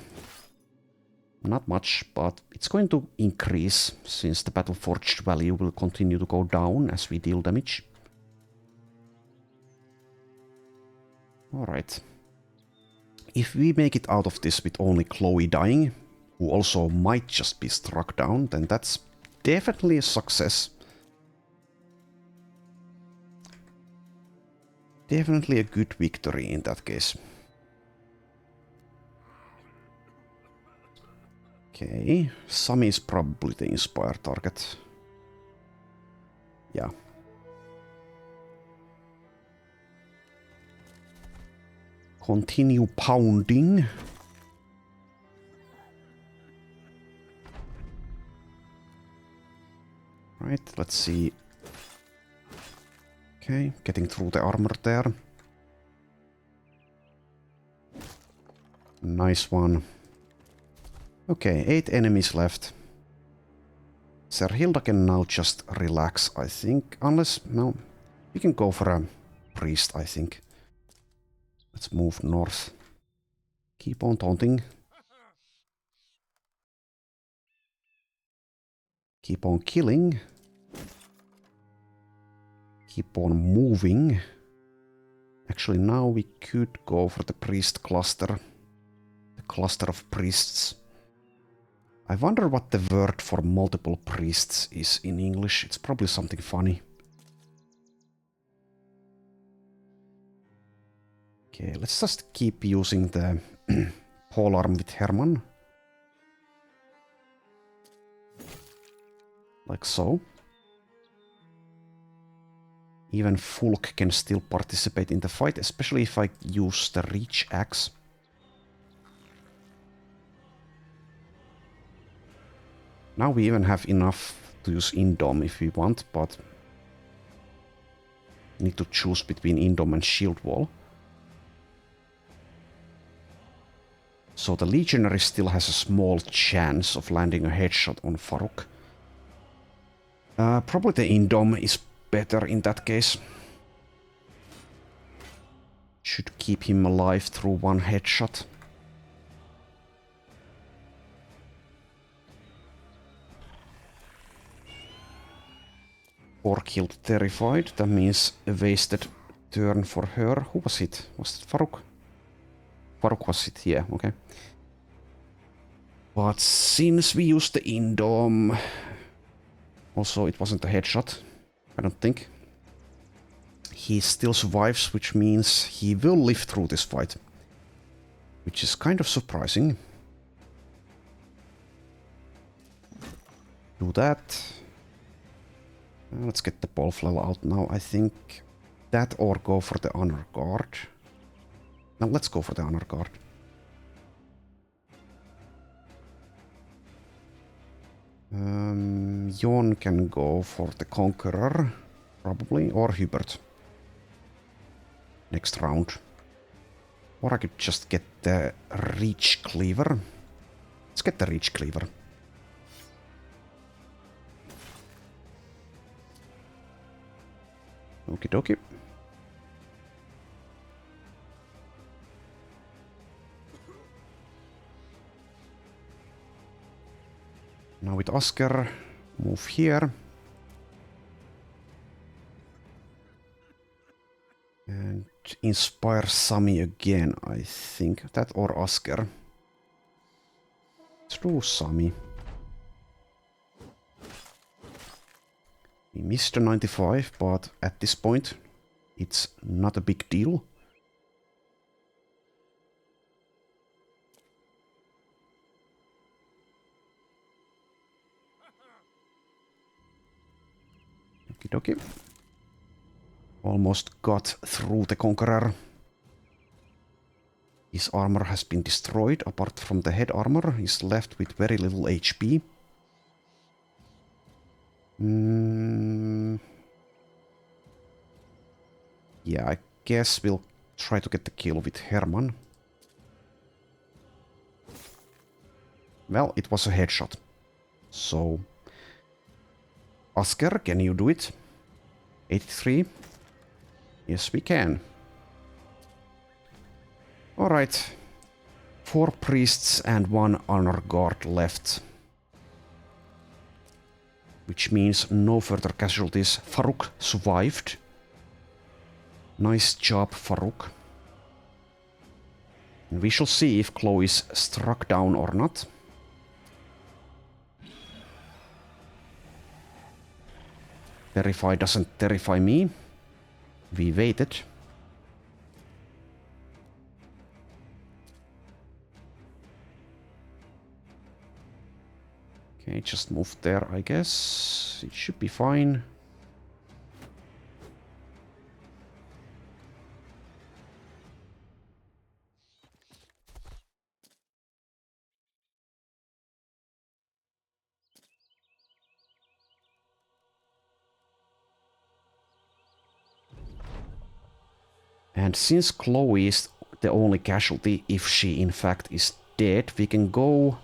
Not much, but it's going to increase since the Battle Forged value will continue to go down as we deal damage. Alright. If we make it out of this with only Chloe dying, who also might just be struck down, then that's definitely a success. Definitely a good victory in that case. Okay, Sami is probably the Inspire target. Yeah. Continue pounding. Right, let's see. Okay, getting through the armor there. Nice one. Okay, 8 enemies left. Serhilda can now just relax, I think. Unless, no, we can go for a priest, I think. Let's move north. Keep on taunting. Keep on killing. Keep on moving. Actually, now we could go for the priest cluster. The cluster of priests. I wonder what the word for multiple priests is in English. It's probably something funny. Okay, let's just keep using the polearm with Herman. Like so. Even Fulk can still participate in the fight, especially if I use the reach axe. Now we even have enough to use Indom if we want, but need to choose between Indom and Shield Wall. So the Legionary still has a small chance of landing a headshot on Farouk. Probably the Indom is better in that case. Should keep him alive through one headshot. Or killed Terrified. That means a wasted turn for her. Who was it? Was it Farouk? Farouk was it, yeah, okay. But since we used the Indom... Also, it wasn't a headshot, I don't think. He still survives, which means he will live through this fight. Which is kind of surprising. Do that. Let's get the ball flail out now, I think. That or go for the honor guard. Now let's go for the honor guard. Jon can go for the Conqueror, probably, or Hubert. Next round. Or I could just get the Reach Cleaver. Let's get the Reach Cleaver. Okie dokie. Now with Oscar, move here. And inspire Sami again, I think. That or Oscar. Let's do Sami. We missed a 95, but at this point, it's not a big deal. Okie dokie. Almost got through the Conqueror. His armor has been destroyed. Apart from the head armor, he's left with very little HP. Yeah, I guess we'll try to get the kill with Herman. Well, it was a headshot. So... Oscar, can you do it? 83. Yes, we can. Alright. 4 priests and 1 honor guard left. Which means no further casualties. Farouk survived. Nice job, Farouk. And we shall see if Chloe is struck down or not. Terrify doesn't terrify me. We waited. Okay, just move there, I guess. It should be fine. And since Chloe is the only casualty, if she in fact is dead, we can go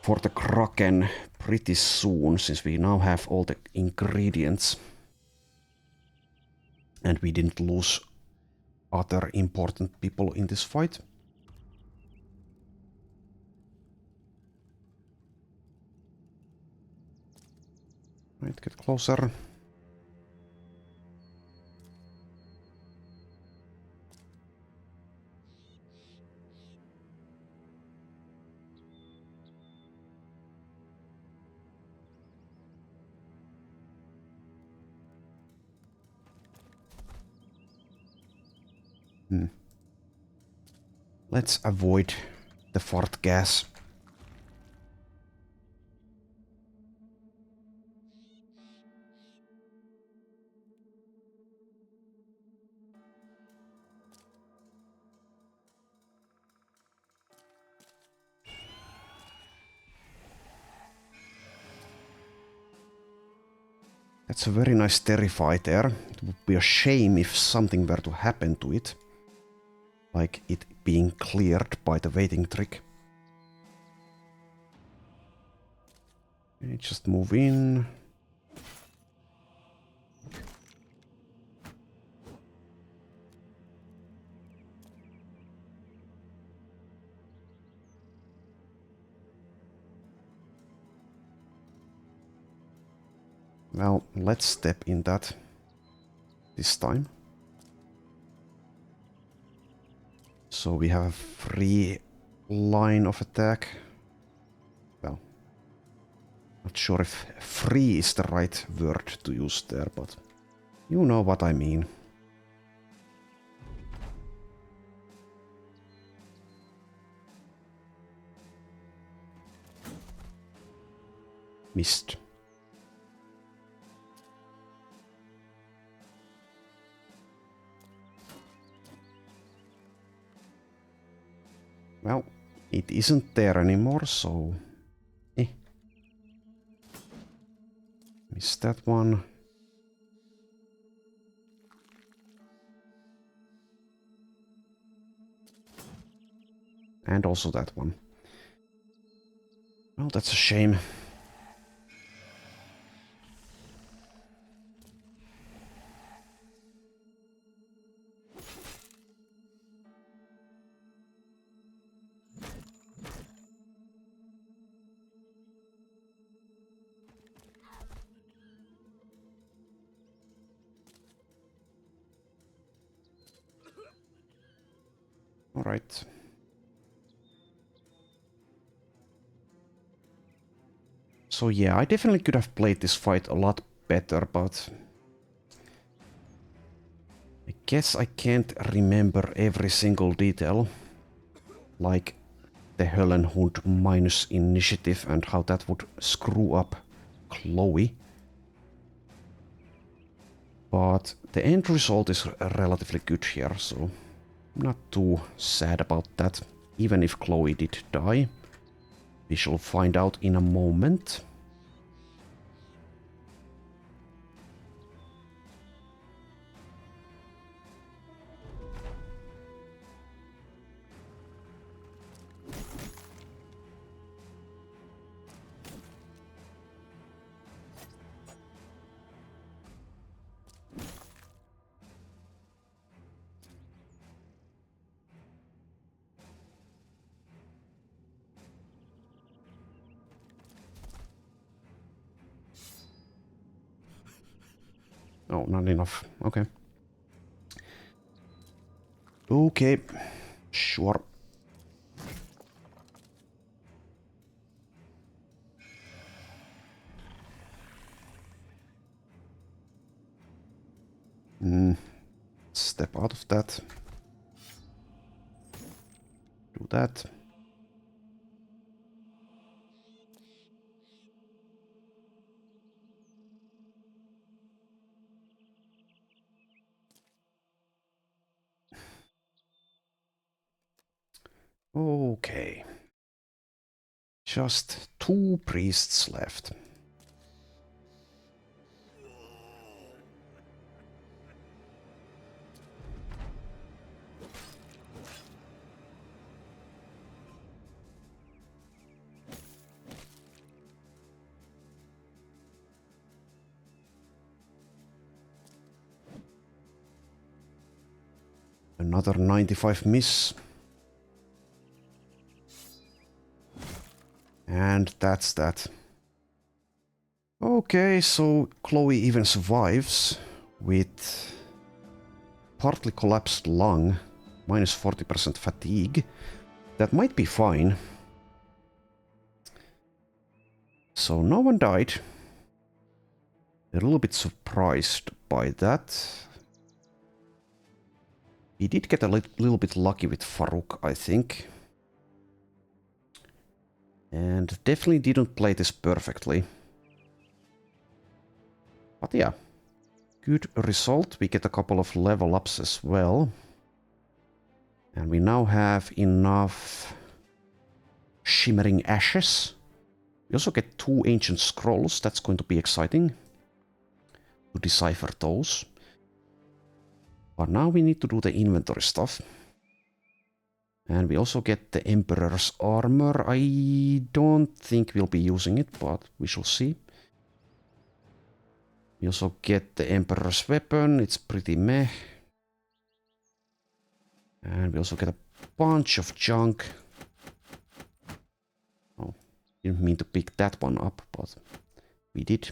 for the Kraken pretty soon, since we now have all the ingredients. And we didn't lose other important people in this fight. Right, get closer. Let's avoid the fart gas. That's a very nice terrify there. It would be a shame if something were to happen to it. Like it being cleared by the waiting trick. Okay, just move in. Well, let's step in that this time. So we have a free line of attack. Well, not sure if free is the right word to use there, but you know what I mean. Missed. Well, it isn't there anymore, so... Missed that one. And also that one. Well, that's a shame. All right. So yeah, I definitely could have played this fight a lot better, but I guess I can't remember every single detail. Like the Höllenhund minus initiative and how that would screw up Chloe. But the end result is relatively good here, so I'm not too sad about that. Even if Chloe did die. We shall find out in a moment. Oh, not enough. Okay. Okay. Sure. Step out of that. Do that. Okay. Just 2 priests left. Another 95 miss. And that's that. Okay, so Chloe even survives with partly collapsed lung, minus 40% fatigue. That might be fine. So no one died. A little bit surprised by that. He did get a little bit lucky with Farouk, I think. And definitely didn't play this perfectly. But yeah, good result. We get a couple of level ups as well. And we now have enough shimmering ashes. We also get 2 ancient scrolls. That's going to be exciting to decipher those. But now we need to do the inventory stuff. And we also get the Emperor's armor. I don't think we'll be using it, but we shall see. We also get the Emperor's weapon. It's pretty meh. And we also get a bunch of junk. Oh, didn't mean to pick that one up, but we did.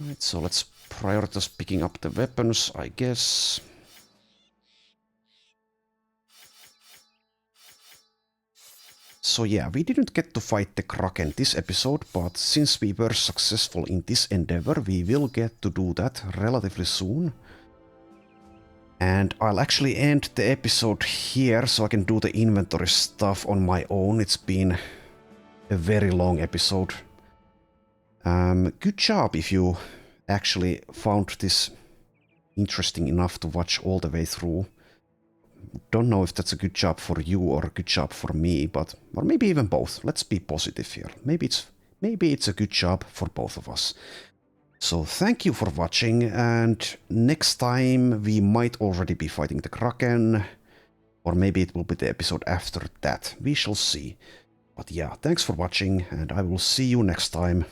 Alright, so let's prioritize picking up the weapons, I guess. So yeah, we didn't get to fight the Kraken this episode, but since we were successful in this endeavor, we will get to do that relatively soon. And I'll actually end the episode here so I can do the inventory stuff on my own. It's been a very long episode. Good job if you actually found this interesting enough to watch all the way through. Don't know if that's a good job for you or a good job for me, but or maybe even both. Let's be positive here. Maybe it's a good job for both of us. So thank you for watching, and next time we might already be fighting the Kraken, or maybe it will be the episode after that. We shall see. But yeah, thanks for watching, and I will see you next time.